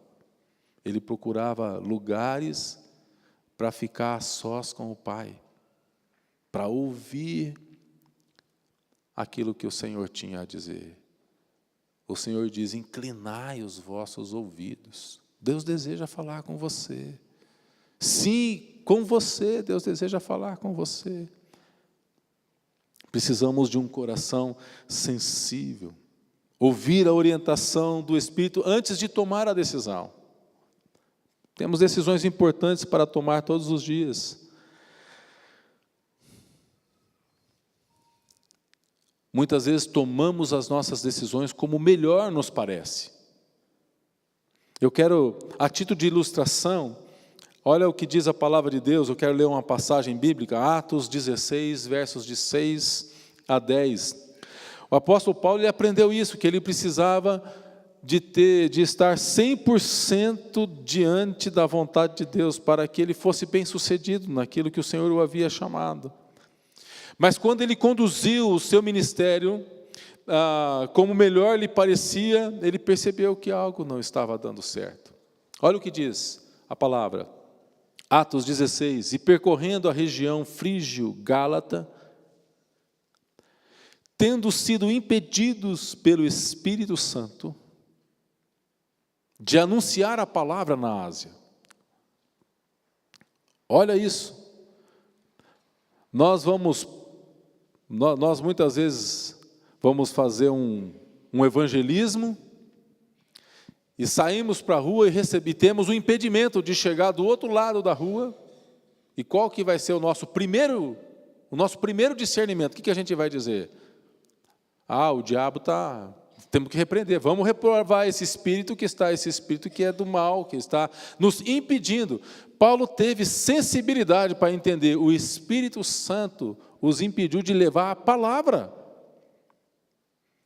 Ele procurava lugares para ficar a sós com o Pai, para ouvir aquilo que o Senhor tinha a dizer. O Senhor diz: inclinai os vossos ouvidos. Deus deseja falar com você. Sim, com você, Deus deseja falar com você. Precisamos de um coração sensível, ouvir a orientação do Espírito antes de tomar a decisão. Temos decisões importantes para tomar todos os dias. Muitas vezes tomamos as nossas decisões como melhor nos parece. Eu quero, a título de ilustração, olha o que diz a palavra de Deus. Eu quero ler uma passagem bíblica, Atos 16, versos de 6 a 10. O apóstolo Paulo, ele aprendeu isso, que ele precisava de estar 100% diante da vontade de Deus, para que ele fosse bem-sucedido naquilo que o Senhor o havia chamado. Mas quando ele conduziu o seu ministério, como melhor lhe parecia, ele percebeu que algo não estava dando certo. Olha o que diz a palavra, Atos 16, e percorrendo a região frígio-gálata, tendo sido impedidos pelo Espírito Santo de anunciar a palavra na Ásia. Olha isso. Nós muitas vezes vamos fazer um evangelismo e saímos para a rua e temos um impedimento de chegar do outro lado da rua. E qual que vai ser o nosso primeiro discernimento? O que a gente vai dizer? O diabo está... Temos que repreender, vamos reprovar esse espírito que é do mal, que está nos impedindo. Paulo teve sensibilidade para entender, o Espírito Santo os impediu de levar a palavra.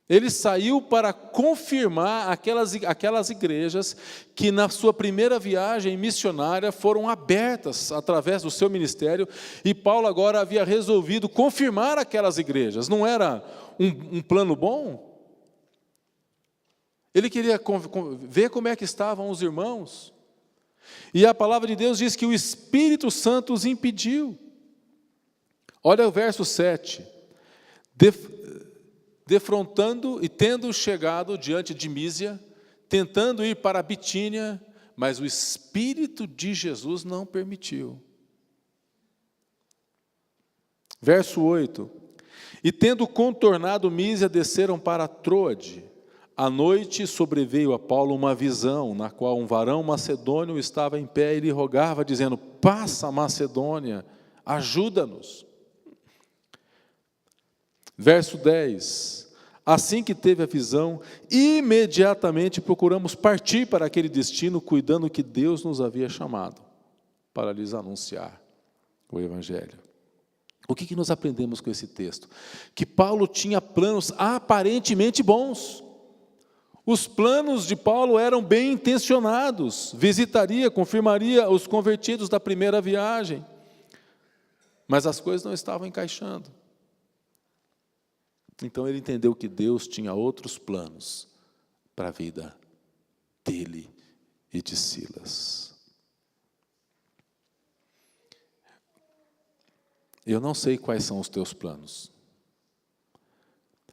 Ele saiu para confirmar aquelas igrejas que na sua primeira viagem missionária foram abertas através do seu ministério, e Paulo agora havia resolvido confirmar aquelas igrejas. Não era um plano bom? Ele queria ver como é que estavam os irmãos, e a palavra de Deus diz que o Espírito Santo os impediu. Olha o verso 7. Defrontando e tendo chegado diante de Mísia, tentando ir para a Bitínia, mas o Espírito de Jesus não permitiu. Verso 8. E tendo contornado Mísia, desceram para Troade. À noite sobreveio a Paulo uma visão, na qual um varão macedônio estava em pé e lhe rogava, dizendo: passa a Macedônia, ajuda-nos. Verso 10. Assim que teve a visão, imediatamente procuramos partir para aquele destino, cuidando que Deus nos havia chamado para lhes anunciar o Evangelho. O que nós aprendemos com esse texto? Que Paulo tinha planos aparentemente bons. Os planos de Paulo eram bem intencionados, visitaria, confirmaria os convertidos da primeira viagem, mas as coisas não estavam encaixando. Então ele entendeu que Deus tinha outros planos para a vida dele e de Silas. Eu não sei quais são os teus planos.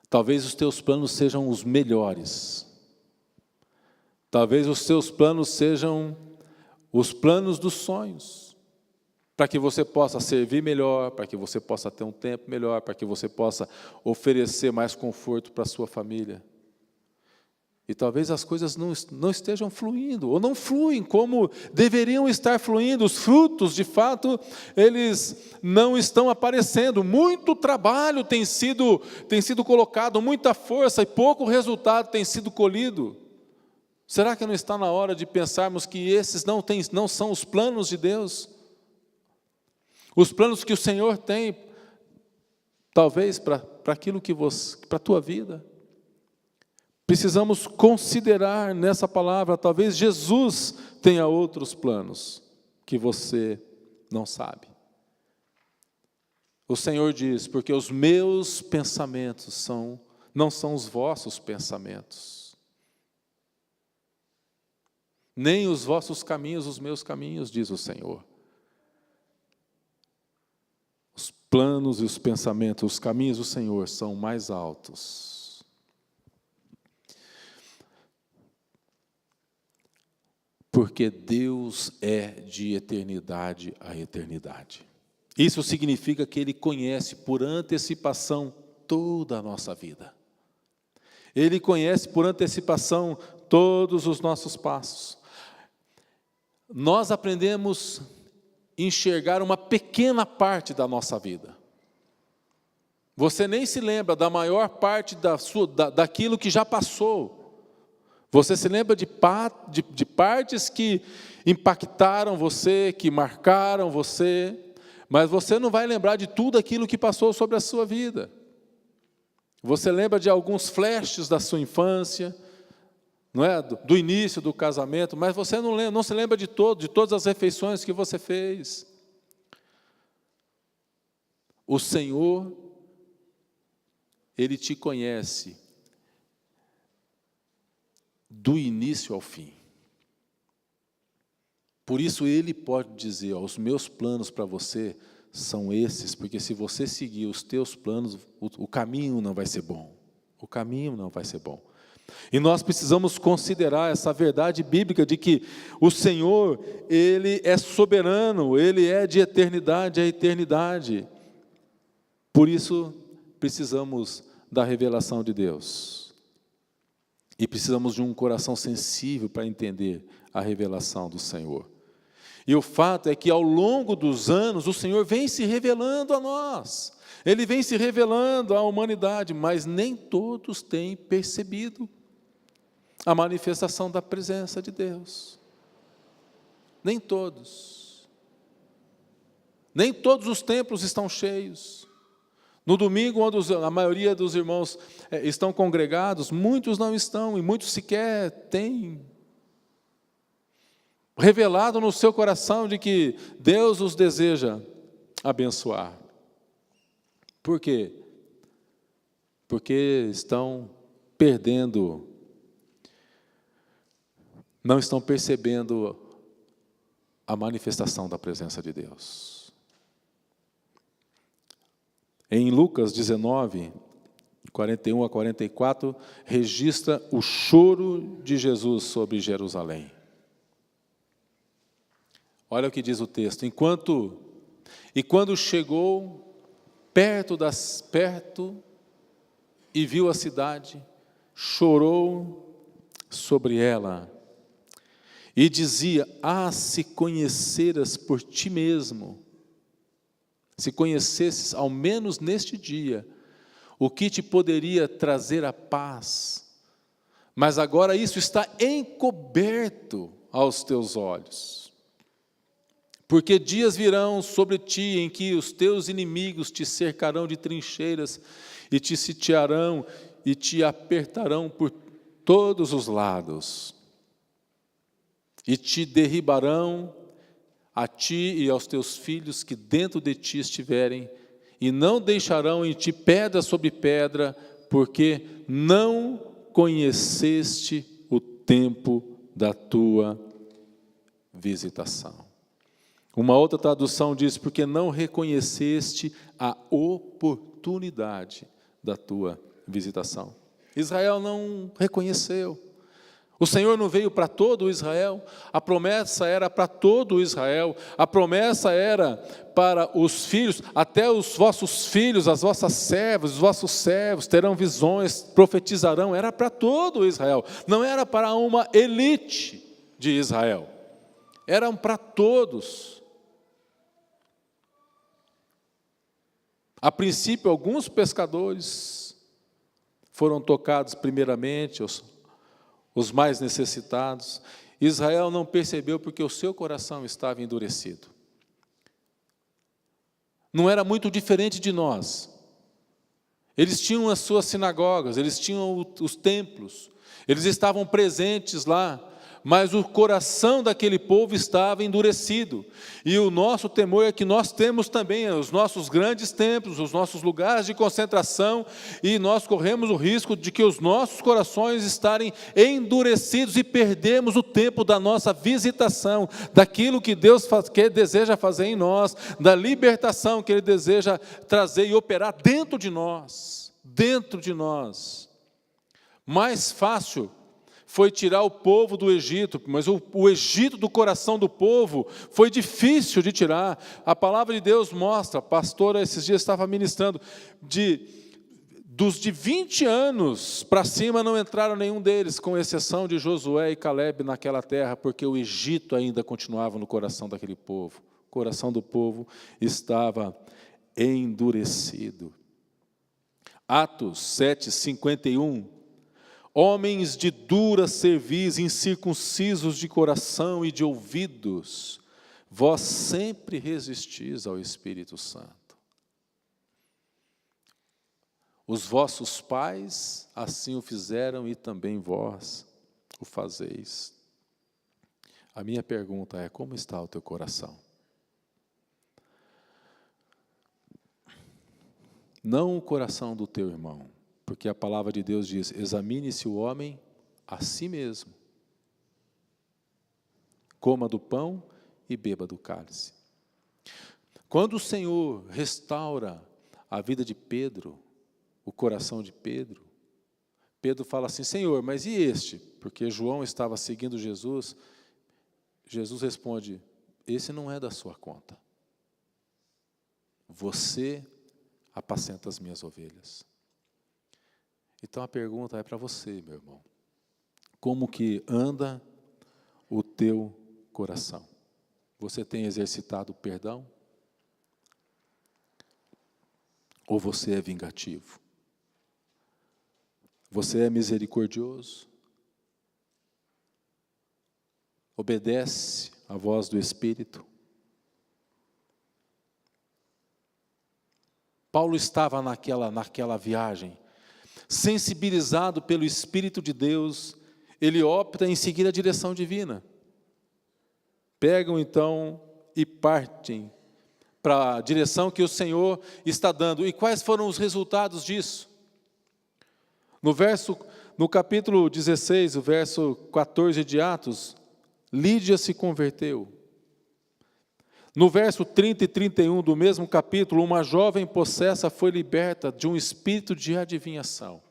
Talvez os teus planos sejam os melhores. Talvez os teus planos sejam os planos dos sonhos, para que você possa servir melhor, para que você possa ter um tempo melhor, para que você possa oferecer mais conforto para a sua família. E talvez as coisas não estejam fluindo, ou não fluem como deveriam estar fluindo. Os frutos, de fato, eles não estão aparecendo. Muito trabalho tem sido colocado, muita força, e pouco resultado tem sido colhido. Será que não está na hora de pensarmos que esses não são os planos de Deus? Os planos que o Senhor tem, talvez, para aquilo que para a tua vida. Precisamos considerar nessa palavra, talvez Jesus tenha outros planos que você não sabe. O Senhor diz: porque os meus pensamentos não são os vossos pensamentos, nem os vossos caminhos os meus caminhos, diz o Senhor. Os planos e os pensamentos, os caminhos do Senhor são mais altos. Porque Deus é de eternidade a eternidade. Isso significa que Ele conhece por antecipação toda a nossa vida. Ele conhece por antecipação todos os nossos passos. Nós aprendemos a enxergar uma pequena parte da nossa vida. Você nem se lembra da maior parte daquilo que já passou. Você se lembra de partes que impactaram você, que marcaram você, mas você não vai lembrar de tudo aquilo que passou sobre a sua vida. Você lembra de alguns flashes da sua infância, não é? Do início do casamento, mas você não se lembra de todas as refeições que você fez. O Senhor, Ele te conhece do início ao fim. Por isso Ele pode dizer: os meus planos para você são esses, porque se você seguir os teus planos, o caminho não vai ser bom. O caminho não vai ser bom. E nós precisamos considerar essa verdade bíblica de que o Senhor, Ele é soberano, Ele é de eternidade a eternidade. Por isso, precisamos da revelação de Deus. E precisamos de um coração sensível para entender a revelação do Senhor. E o fato é que ao longo dos anos, o Senhor vem se revelando a nós. Ele vem se revelando à humanidade, mas nem todos têm percebido a manifestação da presença de Deus. Nem todos. Nem todos os templos estão cheios. No domingo, onde a maioria dos irmãos estão congregados, muitos não estão, e muitos sequer têm revelado no seu coração de que Deus os deseja abençoar. Por quê? Porque estão perdendo, não estão percebendo a manifestação da presença de Deus. Em Lucas 19, 41 a 44, registra o choro de Jesus sobre Jerusalém. Olha o que diz o texto. E quando chegou perto e viu a cidade, chorou sobre ela e dizia: se conheceras por ti mesmo, se conhecesses ao menos neste dia o que te poderia trazer a paz, mas agora isso está encoberto aos teus olhos. Porque dias virão sobre ti em que os teus inimigos te cercarão de trincheiras e te sitiarão e te apertarão por todos os lados, e te derribarão a ti e aos teus filhos que dentro de ti estiverem, e não deixarão em ti pedra sobre pedra, porque não conheceste o tempo da tua visitação. Uma outra tradução diz: porque não reconheceste a oportunidade da tua visitação. Israel não reconheceu. O Senhor não veio para todo Israel, a promessa era para todo Israel, a promessa era para os filhos, até os vossos filhos, as vossas servas, os vossos servos terão visões, profetizarão, era para todo Israel, não era para uma elite de Israel, eram para todos. A princípio, alguns pescadores foram tocados primeiramente, os mais necessitados. Israel não percebeu porque o seu coração estava endurecido. Não era muito diferente de nós. Eles tinham as suas sinagogas, eles tinham os templos, eles estavam presentes lá, mas o coração daquele povo estava endurecido. E o nosso temor é que nós temos também os nossos grandes templos, os nossos lugares de concentração, e nós corremos o risco de que os nossos corações estarem endurecidos e perdemos o tempo da nossa visitação, daquilo que Deus deseja fazer em nós, da libertação que Ele deseja trazer e operar dentro de nós. Dentro de nós. Mais fácil foi tirar o povo do Egito, mas o Egito do coração do povo foi difícil de tirar. A palavra de Deus mostra, a pastora esses dias estava ministrando, dos de 20 anos para cima não entraram nenhum deles, com exceção de Josué e Calebe naquela terra, porque o Egito ainda continuava no coração daquele povo. O coração do povo estava endurecido. Atos 7:51. Homens de dura cerviz, incircuncisos de coração e de ouvidos, vós sempre resistis ao Espírito Santo. Os vossos pais assim o fizeram e também vós o fazeis. A minha pergunta é: como está o teu coração? Não o coração do teu irmão, porque a palavra de Deus diz: examine-se o homem a si mesmo, coma do pão e beba do cálice. Quando o Senhor restaura a vida de Pedro, o coração de Pedro, Pedro fala assim: Senhor, mas e este? Porque João estava seguindo Jesus. Jesus responde: esse não é da sua conta. Você apacenta as minhas ovelhas. Então a pergunta é para você, meu irmão: como que anda o teu coração? Você tem exercitado o perdão? Ou você é vingativo? Você é misericordioso? Obedece à voz do Espírito? Paulo estava naquela viagem, sensibilizado pelo Espírito de Deus, ele opta em seguir a direção divina. Pegam então e partem para a direção que o Senhor está dando. E quais foram os resultados disso? No capítulo 16, o verso 14 de Atos, Lídia se converteu. No verso 30 e 31 do mesmo capítulo, uma jovem possessa foi liberta de um espírito de adivinhação.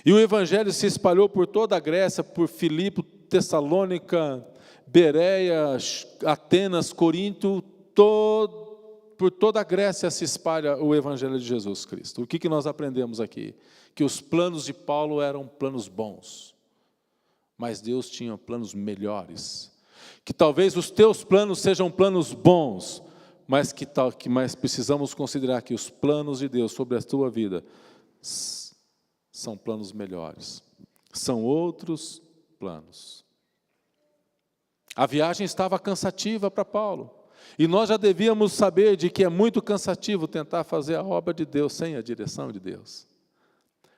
E o evangelho se espalhou por toda a Grécia, por Filipe, Tessalônica, Bereia, Atenas, Corinto, por toda a Grécia se espalha o evangelho de Jesus Cristo. O que nós aprendemos aqui? Que os planos de Paulo eram planos bons, mas Deus tinha planos melhores. Que talvez os teus planos sejam planos bons, mas mas precisamos considerar que os planos de Deus sobre a tua vida são planos melhores, são outros planos. A viagem estava cansativa para Paulo, e nós já devíamos saber de que é muito cansativo tentar fazer a obra de Deus sem a direção de Deus,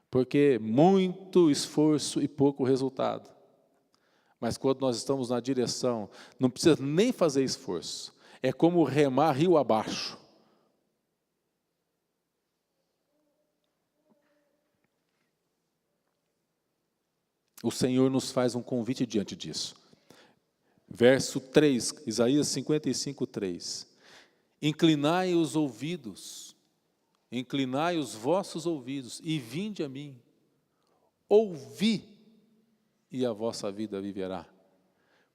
porque muito esforço e pouco resultado. Mas quando nós estamos na direção, não precisa nem fazer esforço. É como remar rio abaixo. O Senhor nos faz um convite diante disso. Verso 3, Isaías 55, 3. Inclinai os ouvidos, inclinai os vossos ouvidos, e vinde a mim. Ouvi, e a vossa vida viverá,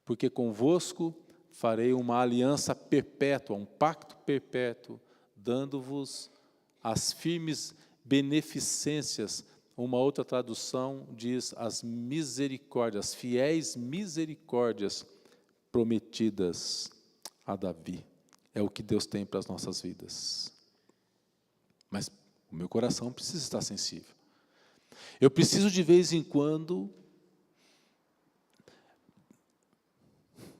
porque convosco farei uma aliança perpétua, um pacto perpétuo, dando-vos as firmes beneficências. Uma outra tradução diz as misericórdias, as fiéis misericórdias prometidas a Davi. É o que Deus tem para as nossas vidas. Mas o meu coração precisa estar sensível. Eu preciso de vez em quando.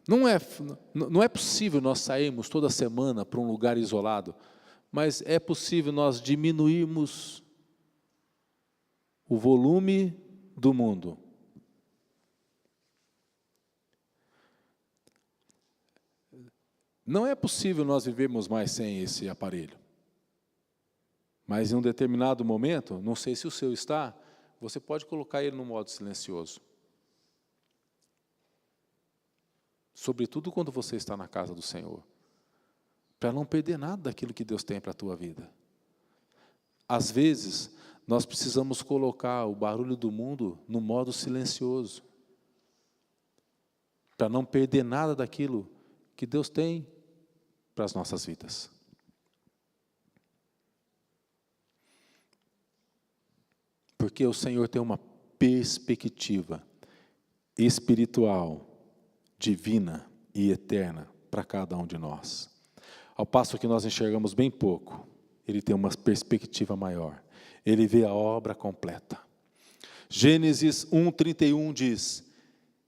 Não é possível nós sairmos toda semana para um lugar isolado, mas é possível nós diminuirmos o volume do mundo. Não é possível nós vivermos mais sem esse aparelho. Mas em um determinado momento, não sei se o seu está, você pode colocar ele no modo silencioso. Sobretudo quando você está na casa do Senhor, para não perder nada daquilo que Deus tem para a tua vida. Às vezes, nós precisamos colocar o barulho do mundo no modo silencioso, para não perder nada daquilo que Deus tem para as nossas vidas. Porque o Senhor tem uma perspectiva espiritual, divina e eterna para cada um de nós. Ao passo que nós enxergamos bem pouco, Ele tem uma perspectiva maior. Ele vê a obra completa. Gênesis 1:31 diz: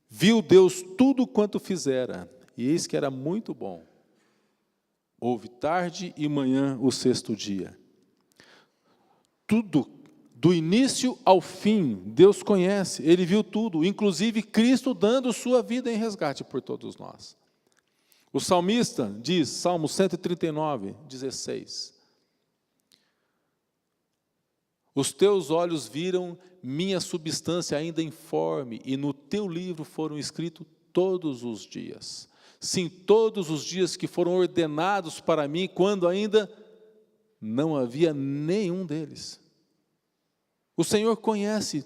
viu Deus tudo quanto fizera, e eis que era muito bom. Houve tarde e manhã o sexto dia. Tudo, do início ao fim, Deus conhece, Ele viu tudo, inclusive Cristo dando sua vida em resgate por todos nós. O salmista diz, Salmo 139, 16: os teus olhos viram minha substância ainda informe, e no teu livro foram escritos todos os dias. Sim, todos os dias que foram ordenados para mim, quando ainda não havia nenhum deles. O Senhor conhece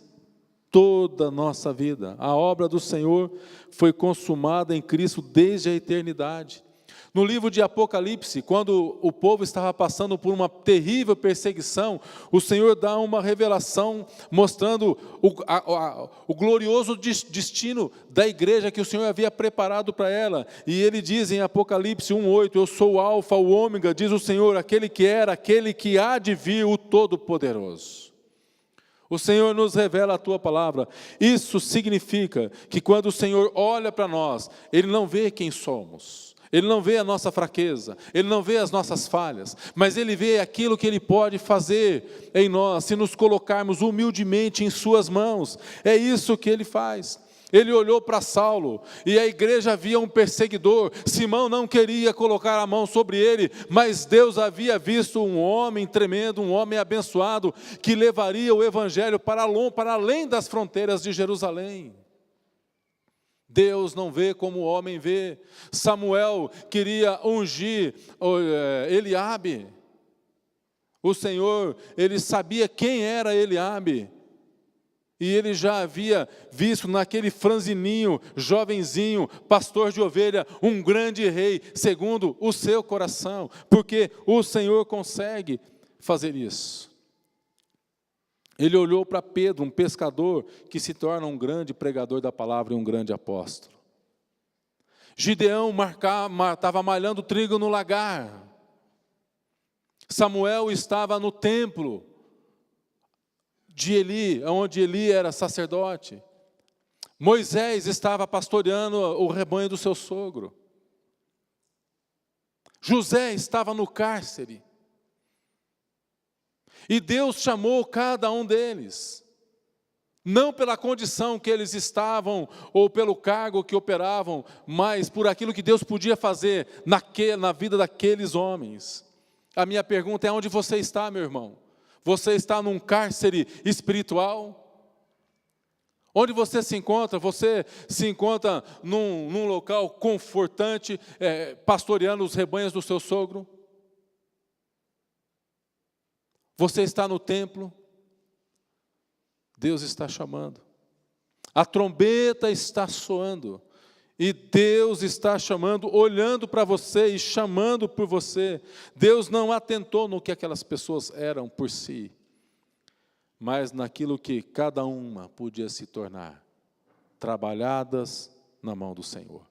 toda a nossa vida. A obra do Senhor foi consumada em Cristo desde a eternidade. No livro de Apocalipse, quando o povo estava passando por uma terrível perseguição, o Senhor dá uma revelação mostrando o glorioso destino da igreja que o Senhor havia preparado para ela. E Ele diz em Apocalipse 1:8, eu sou o alfa, o ômega, diz o Senhor, aquele que era, aquele que há de vir, o Todo-Poderoso. O Senhor nos revela a Tua palavra. Isso significa que quando o Senhor olha para nós, Ele não vê quem somos. Ele não vê a nossa fraqueza, Ele não vê as nossas falhas, mas Ele vê aquilo que Ele pode fazer em nós, se nos colocarmos humildemente em suas mãos. É isso que Ele faz. Ele olhou para Saulo, e a igreja via um perseguidor. Simão não queria colocar a mão sobre ele, mas Deus havia visto um homem tremendo, um homem abençoado, que levaria o evangelho para além das fronteiras de Jerusalém. Deus não vê como o homem vê. Samuel queria ungir Eliabe. O Senhor, Ele sabia quem era Eliabe. E Ele já havia visto naquele franzininho, jovenzinho, pastor de ovelha, um grande rei, segundo o seu coração. Porque o Senhor consegue fazer isso. Ele olhou para Pedro, um pescador que se torna um grande pregador da palavra e um grande apóstolo. Gideão estava malhando trigo no lagar. Samuel estava no templo de Eli, onde Eli era sacerdote. Moisés estava pastoreando o rebanho do seu sogro. José estava no cárcere. E Deus chamou cada um deles, não pela condição que eles estavam, ou pelo cargo que operavam, mas por aquilo que Deus podia fazer na vida daqueles homens. A minha pergunta é: onde você está, meu irmão? Você está num cárcere espiritual? Onde você se encontra? Você se encontra num local confortante, pastoreando os rebanhos do seu sogro? Você está no templo? Deus está chamando. A trombeta está soando. E Deus está chamando, olhando para você e chamando por você. Deus não atentou no que aquelas pessoas eram por si, mas naquilo que cada uma podia se tornar, trabalhadas na mão do Senhor.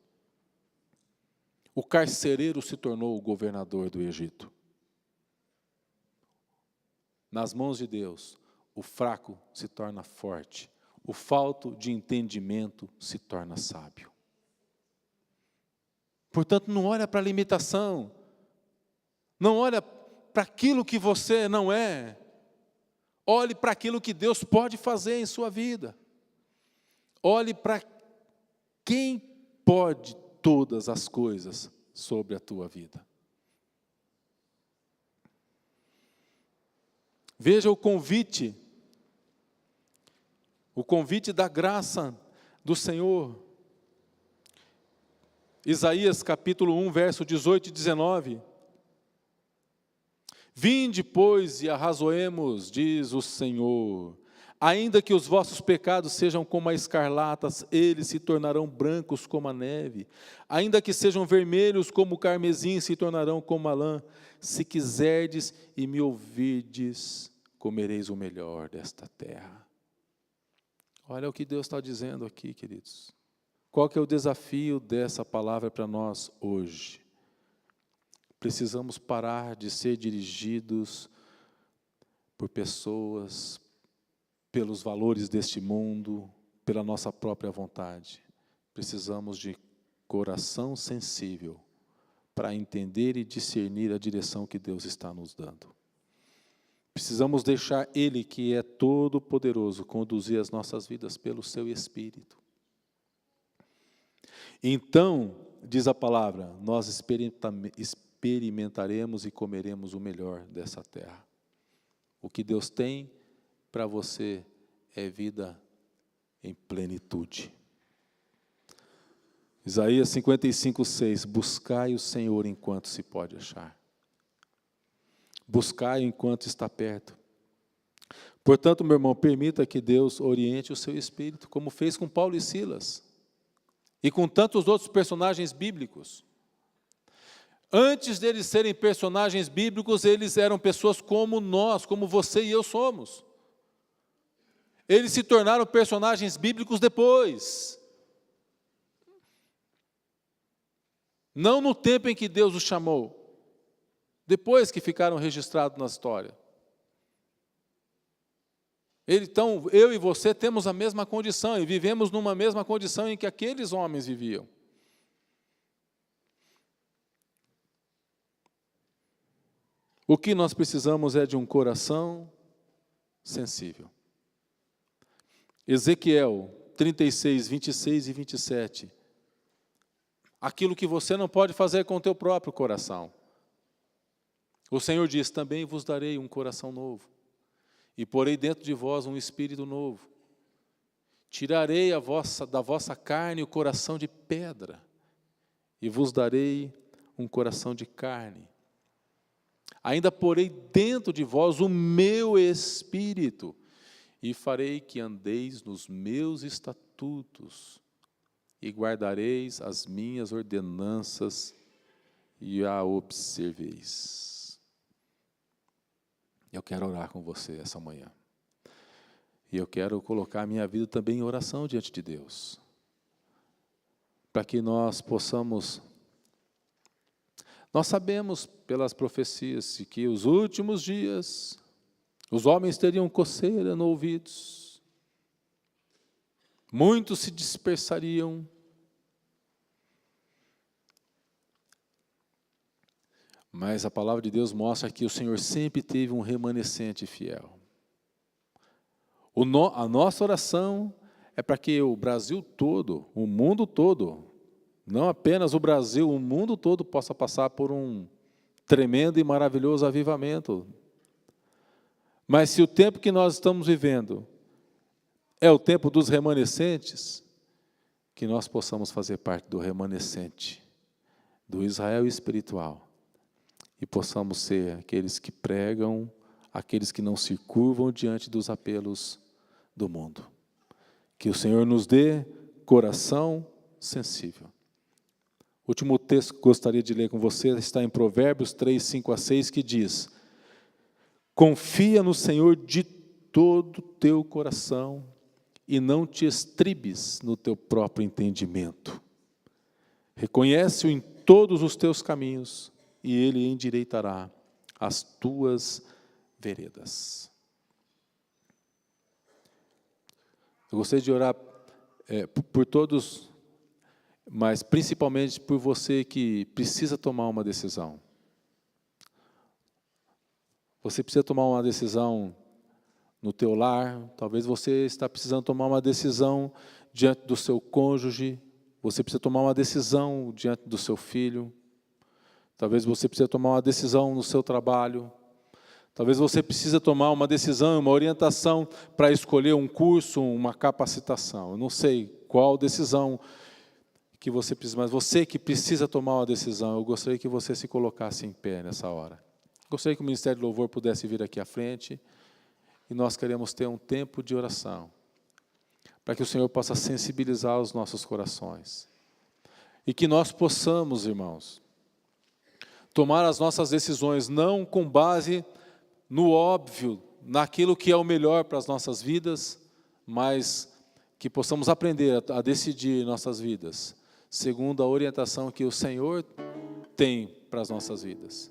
O carcereiro se tornou o governador do Egito. Nas mãos de Deus, o fraco se torna forte, o falto de entendimento se torna sábio. Portanto, não olha para a limitação, não olha para aquilo que você não é, olhe para aquilo que Deus pode fazer em sua vida. Olhe para quem pode todas as coisas sobre a tua vida. Veja o convite da graça do Senhor. Isaías capítulo 1, verso 18 e 19. Vinde, pois, e arrazoemos, diz o Senhor. Ainda que os vossos pecados sejam como a escarlata, eles se tornarão brancos como a neve. Ainda que sejam vermelhos como o carmesim, se tornarão como a lã. Se quiserdes e me ouvirdes, comereis o melhor desta terra. Olha o que Deus está dizendo aqui, queridos. Qual que é o desafio dessa palavra para nós hoje? Precisamos parar de ser dirigidos por pessoas, pelos valores deste mundo, pela nossa própria vontade. Precisamos de coração sensível para entender e discernir a direção que Deus está nos dando. Precisamos deixar Ele, que é todo-poderoso, conduzir as nossas vidas pelo seu Espírito. Então, diz a palavra, nós experimentaremos e comeremos o melhor dessa terra. O que Deus tem para você é vida em plenitude. Isaías 55:6, buscai o Senhor enquanto se pode achar. Buscai enquanto está perto. Portanto, meu irmão, permita que Deus oriente o seu espírito, como fez com Paulo e Silas, e com tantos outros personagens bíblicos. Antes deles serem personagens bíblicos, eles eram pessoas como nós, como você e eu somos. Eles se tornaram personagens bíblicos depois. Não no tempo em que Deus os chamou. Depois que ficaram registrados na história. Então, eu e você temos a mesma condição e vivemos numa mesma condição em que aqueles homens viviam. O que nós precisamos é de um coração sensível. Ezequiel 36, 26 e 27. Aquilo que você não pode fazer com o teu próprio coração. O Senhor diz, também vos darei um coração novo, e porei dentro de vós um espírito novo. Tirarei da vossa carne o coração de pedra, e vos darei um coração de carne. Ainda porei dentro de vós o meu espírito, e farei que andeis nos meus estatutos, e guardareis as minhas ordenanças, e a observeis. Eu quero orar com você essa manhã. E eu quero colocar a minha vida também em oração diante de Deus, para que nós possamos... Nós sabemos pelas profecias que os últimos dias, os homens teriam coceira nos ouvidos, muitos se dispersariam, mas a palavra de Deus mostra que o Senhor sempre teve um remanescente fiel. A nossa oração é para que o Brasil todo, o mundo todo, não apenas o Brasil, o mundo todo possa passar por um tremendo e maravilhoso avivamento. Mas se o tempo que nós estamos vivendo é o tempo dos remanescentes, que nós possamos fazer parte do remanescente, do Israel espiritual, e possamos ser aqueles que pregam, aqueles que não se curvam diante dos apelos do mundo. Que o Senhor nos dê coração sensível. O último texto que gostaria de ler com você está em Provérbios 3, 5 a 6, que diz: confia no Senhor de todo o teu coração e não te estribes no teu próprio entendimento. Reconhece-o em todos os teus caminhos e Ele endireitará as tuas veredas. Eu gostaria de orar por todos, mas principalmente por você que precisa tomar uma decisão. Você precisa tomar uma decisão no teu lar, talvez você está precisando tomar uma decisão diante do seu cônjuge, você precisa tomar uma decisão diante do seu filho, talvez você precisa tomar uma decisão no seu trabalho, talvez você precisa tomar uma decisão, uma orientação para escolher um curso, uma capacitação. Eu não sei qual decisão que você precisa, mas você que precisa tomar uma decisão, eu gostaria que você se colocasse em pé nessa hora. Gostaria que o Ministério do Louvor pudesse vir aqui à frente, e nós queremos ter um tempo de oração, para que o Senhor possa sensibilizar os nossos corações, e que nós possamos, irmãos, tomar as nossas decisões não com base no óbvio, naquilo que é o melhor para as nossas vidas, mas que possamos aprender a decidir nossas vidas, segundo a orientação que o Senhor tem para as nossas vidas.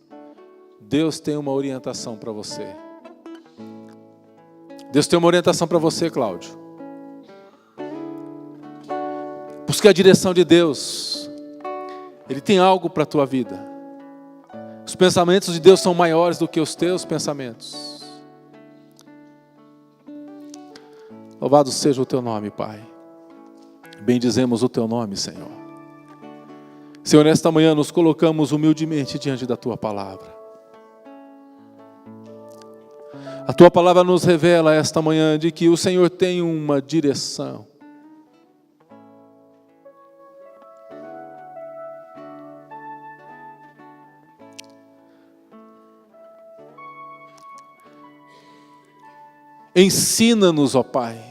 Deus tem uma orientação para você. Deus tem uma orientação para você, Cláudio. Busque a direção de Deus. Ele tem algo para a tua vida. Os pensamentos de Deus são maiores do que os teus pensamentos. Louvado seja o teu nome, Pai. Bendizemos o teu nome, Senhor. Senhor, nesta manhã nos colocamos humildemente diante da tua palavra. A tua palavra nos revela esta manhã de que o Senhor tem uma direção. Ensina-nos, ó Pai.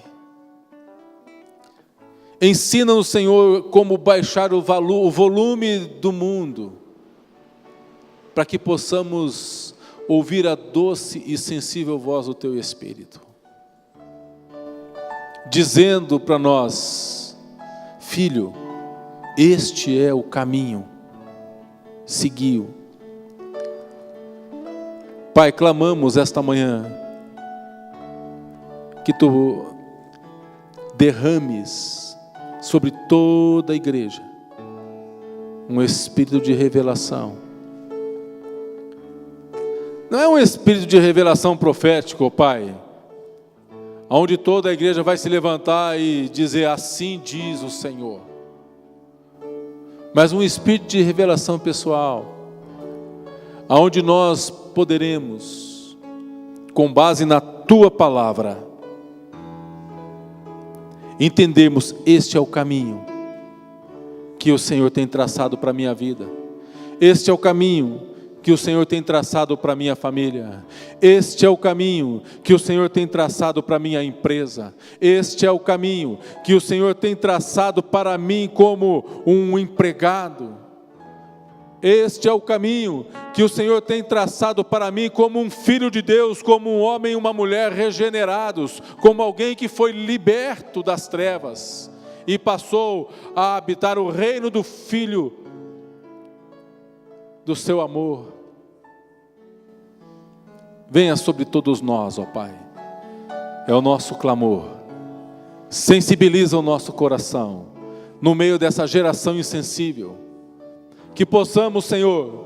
Ensina-nos, Senhor, como baixar o volume do mundo, para que possamos ouvir a doce e sensível voz do Teu Espírito, dizendo para nós: filho, este é o caminho, segui-o. Pai, clamamos esta manhã, que Tu derrames sobre toda a igreja um espírito de revelação, Não é um espírito de revelação profética, ó Pai, onde toda a igreja vai se levantar e dizer: assim diz o Senhor. Mas um espírito de revelação pessoal, onde nós poderemos, com base na Tua palavra, entendermos: este é o caminho que o Senhor tem traçado para a minha vida, este é o caminho que o Senhor tem traçado para a minha família, este é o caminho que o Senhor tem traçado para a minha empresa, este é o caminho que o Senhor tem traçado para mim como um empregado, este é o caminho que o Senhor tem traçado para mim como um filho de Deus, como um homem e uma mulher regenerados, como alguém que foi liberto das trevas e passou a habitar o reino do Filho do seu amor. Venha sobre todos nós, ó Pai, é o nosso clamor. Sensibiliza o nosso coração no meio dessa geração insensível, que possamos, Senhor,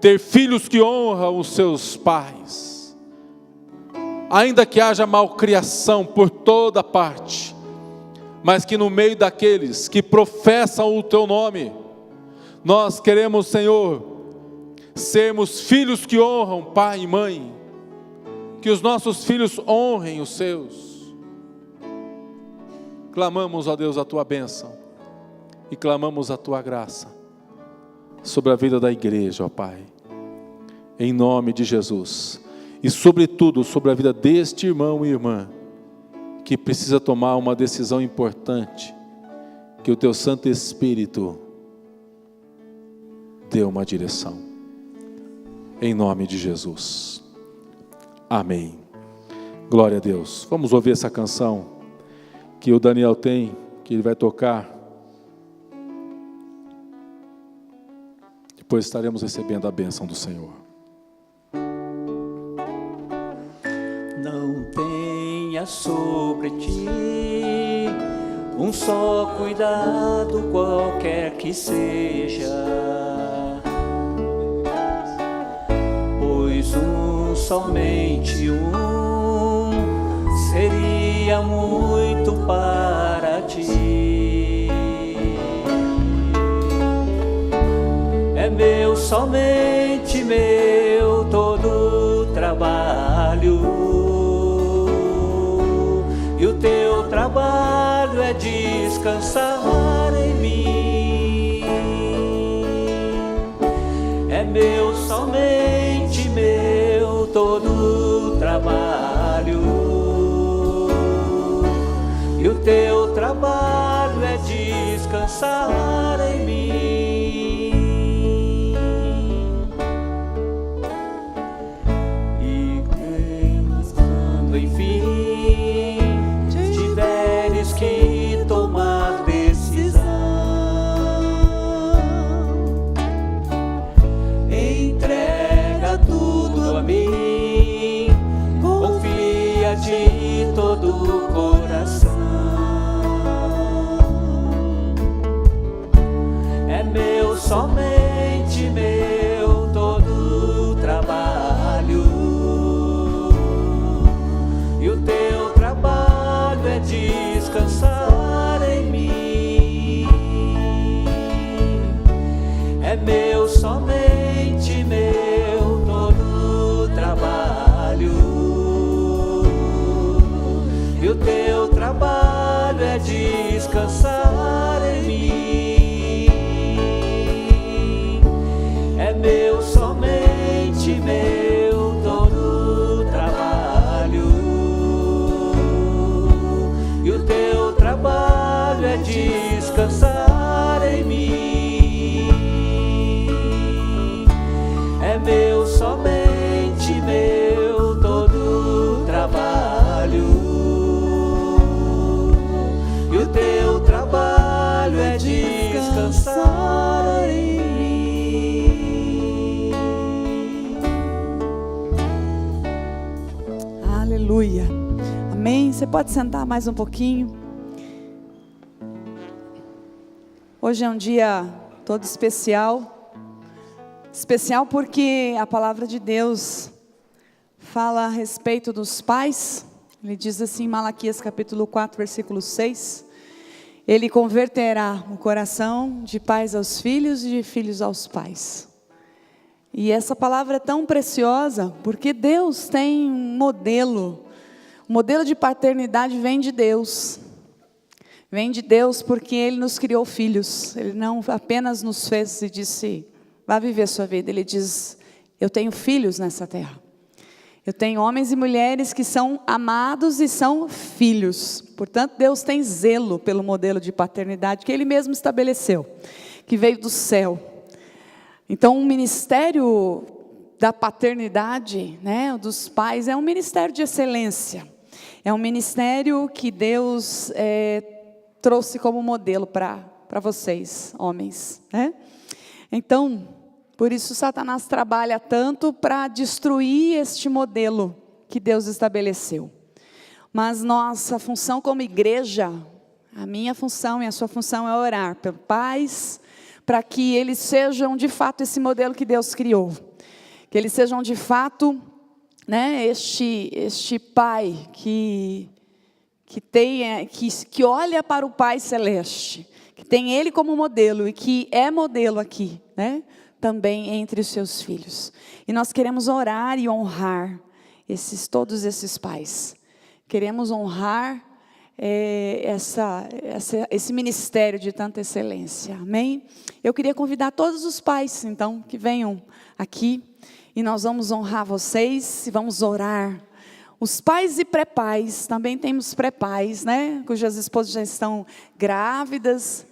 ter filhos que honram os seus pais, ainda que haja malcriação por toda parte, mas que no meio daqueles que professam o Teu nome, nós queremos, Senhor, sermos filhos que honram pai e mãe, que os nossos filhos honrem os seus. Clamamos, ó Deus, a Tua bênção e clamamos a Tua graça sobre a vida da igreja, ó Pai, em nome de Jesus, e sobretudo sobre a vida deste irmão e irmã que precisa tomar uma decisão importante, que o Teu Santo Espírito dê uma direção. Em nome de Jesus. Amém. Glória a Deus. Vamos ouvir essa canção que o Daniel tem, que ele vai tocar. Depois estaremos recebendo a bênção do Senhor. Não tenha sobre ti um só cuidado, qualquer que seja, pois somente um seria muito para ti. É meu, somente meu, todo o trabalho, e o Teu trabalho é descansar em mim. É meu, somente meu, todo o trabalho, e o Teu trabalho é descansar em mim. E quando enfim tiveres que tomar decisão, entrega tudo a mim, confia de todo o coração. É meu, somente meu, todo o trabalho, e o Teu trabalho é descansar em mim. É meu, somente meu, todo o trabalho, e o Teu trabalho é descansar em mim. É meu, somente meu, todo o trabalho, e o Teu trabalho é descansar em mim. É meu, somente meu, todo o trabalho, e o Teu trabalho é descansar em mim. Aleluia. Amém. Você pode sentar mais um pouquinho. Hoje é um dia todo especial. Especial porque a palavra de Deus fala a respeito dos pais. Ele diz assim em Malaquias capítulo 4, versículo 6. Ele converterá o coração de pais aos filhos e de filhos aos pais. E essa palavra é tão preciosa, porque Deus tem um modelo. O modelo de paternidade vem de Deus. Vem de Deus porque Ele nos criou filhos. Ele não apenas nos fez e disse, vá viver sua vida. Ele diz, eu tenho filhos nessa terra. Eu tenho homens e mulheres que são amados e são filhos. Portanto, Deus tem zelo pelo modelo de paternidade que Ele mesmo estabeleceu, que veio do céu. Então, o ministério da paternidade, né, dos pais, é um ministério de excelência. É um ministério que Deus trouxe como modelo para vocês, homens, né? Então, por isso Satanás trabalha tanto para destruir este modelo que Deus estabeleceu. Mas nossa função como igreja, a minha função e a sua função é orar pelos pais, para que eles sejam de fato esse modelo que Deus criou. Que eles sejam de fato, né, este pai que olha para o Pai Celeste, que tem Ele como modelo e que é modelo aqui, né, também entre os seus filhos. E nós queremos orar e honrar todos esses pais. Queremos honrar esse ministério de tanta excelência, amém? Eu queria convidar todos os pais, então, que venham aqui, e nós vamos honrar vocês, e vamos orar. Os pais e pré-pais, também temos pré-pais, né? Cujas esposas já estão grávidas.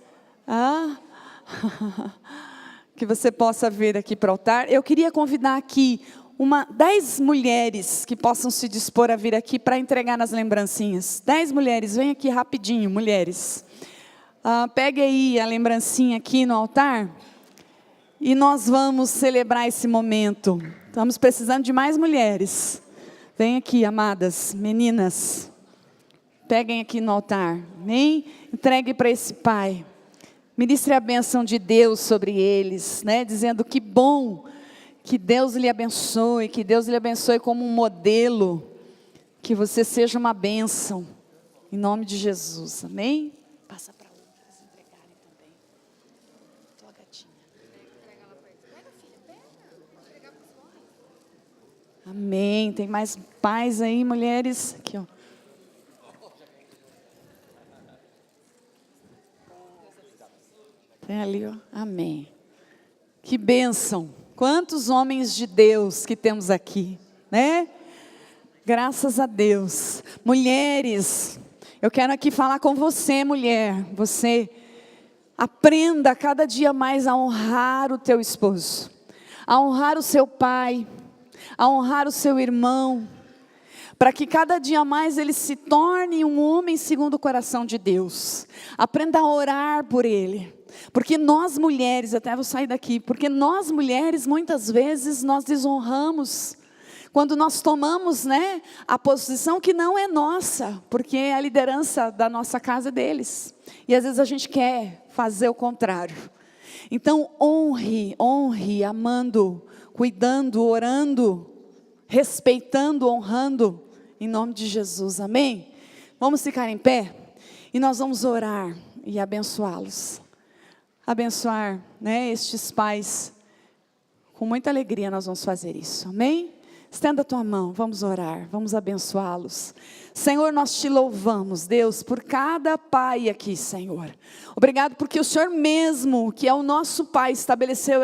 Que você possa vir aqui para o altar. Eu queria convidar aqui 10 mulheres que possam se dispor a vir aqui para entregar nas lembrancinhas. 10 mulheres, vem aqui rapidinho, mulheres. Pegue aí a lembrancinha aqui no altar. E nós vamos celebrar esse momento. Estamos precisando de mais mulheres. Vem aqui, amadas, meninas. Peguem aqui no altar. Amém? Entregue para esse pai. Ministre a bênção de Deus sobre eles, né? Dizendo que bom, que Deus lhe abençoe, que Deus lhe abençoe como um modelo, que você seja uma bênção, em nome de Jesus, amém? Passa para outras entregarem também. Tua gatinha. Entrega ela para eles. Pega, filha, pega. Entregar para fora. Amém. Tem mais pais aí, mulheres? Aqui, ó. Tem ali, ó. Amém. Que bênção. Quantos homens de Deus que temos aqui, né? Graças a Deus. Mulheres, eu quero aqui falar com você, mulher. Você aprenda cada dia mais a honrar o teu esposo, a honrar o seu pai, a honrar o seu irmão, para que cada dia mais ele se torne um homem segundo o coração de Deus. Aprenda a orar por ele. Porque nós mulheres, até vou sair daqui, porque nós mulheres muitas vezes nós desonramos, quando nós tomamos, né, a posição que não é nossa, porque a liderança da nossa casa é deles, e às vezes a gente quer fazer o contrário. Então honre, amando, cuidando, orando, respeitando, honrando, em nome de Jesus, amém? Vamos ficar em pé, e nós vamos orar e abençoá-los. Abençoar, né, estes pais, com muita alegria nós vamos fazer isso, amém? Estenda a tua mão, vamos orar, vamos abençoá-los. Senhor, nós te louvamos, Deus, por cada pai aqui, Senhor. Obrigado porque o Senhor mesmo, que é o nosso Pai, estabeleceu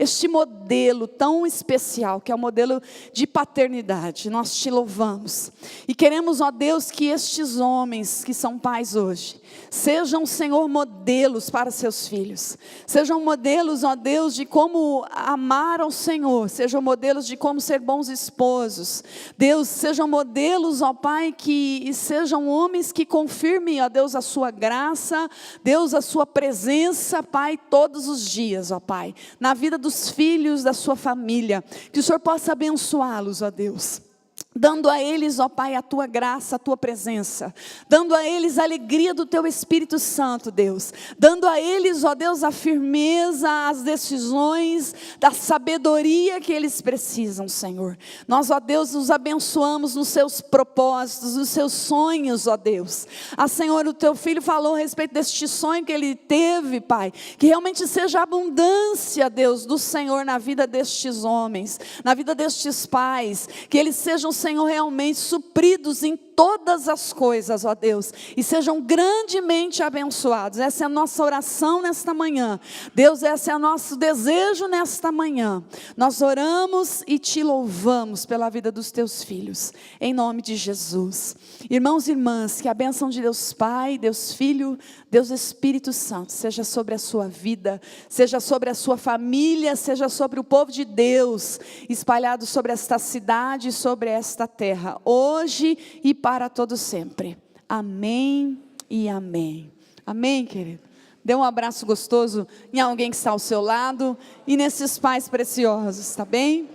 este modelo tão especial, que é o modelo de paternidade. Nós te louvamos. E queremos, ó Deus, que estes homens que são pais hoje, sejam, Senhor, modelos para seus filhos. Sejam modelos, ó Deus, de como amar ao Senhor. Sejam modelos de como ser bons esposos. Deus, sejam modelos, ó Pai, que sejam homens que confirmem, ó Deus, a sua graça, Deus, a sua presença, Pai, todos os dias, ó Pai, na vida dos filhos da sua família. Que o Senhor possa abençoá-los, ó Deus. dando a eles, ó Pai, a Tua graça, a Tua presença, dando a eles a alegria do Teu Espírito Santo, Deus, dando a eles, ó Deus, a firmeza, as decisões, da sabedoria que eles precisam, Senhor. Nós, ó Deus, os abençoamos nos Seus propósitos, nos Seus sonhos, ó Deus. Senhor, o Teu Filho falou a respeito deste sonho que ele teve, Pai, que realmente seja a abundância, Deus, do Senhor na vida destes homens, na vida destes pais, que eles sejam, Senhor, realmente supridos em todas as coisas, ó Deus, e sejam grandemente abençoados. Essa é a nossa oração nesta manhã. Deus, esse é o nosso desejo nesta manhã. Nós oramos e Te louvamos pela vida dos Teus filhos, em nome de Jesus. Irmãos e irmãs, que a bênção de Deus Pai, Deus Filho, Deus Espírito Santo, seja sobre a sua vida, seja sobre a sua família, seja sobre o povo de Deus, espalhado sobre esta cidade, sobre esta terra, hoje e para todo sempre. Amém e amém. Amém, querido? Dê um abraço gostoso em alguém que está ao seu lado e nesses pais preciosos, tá bem?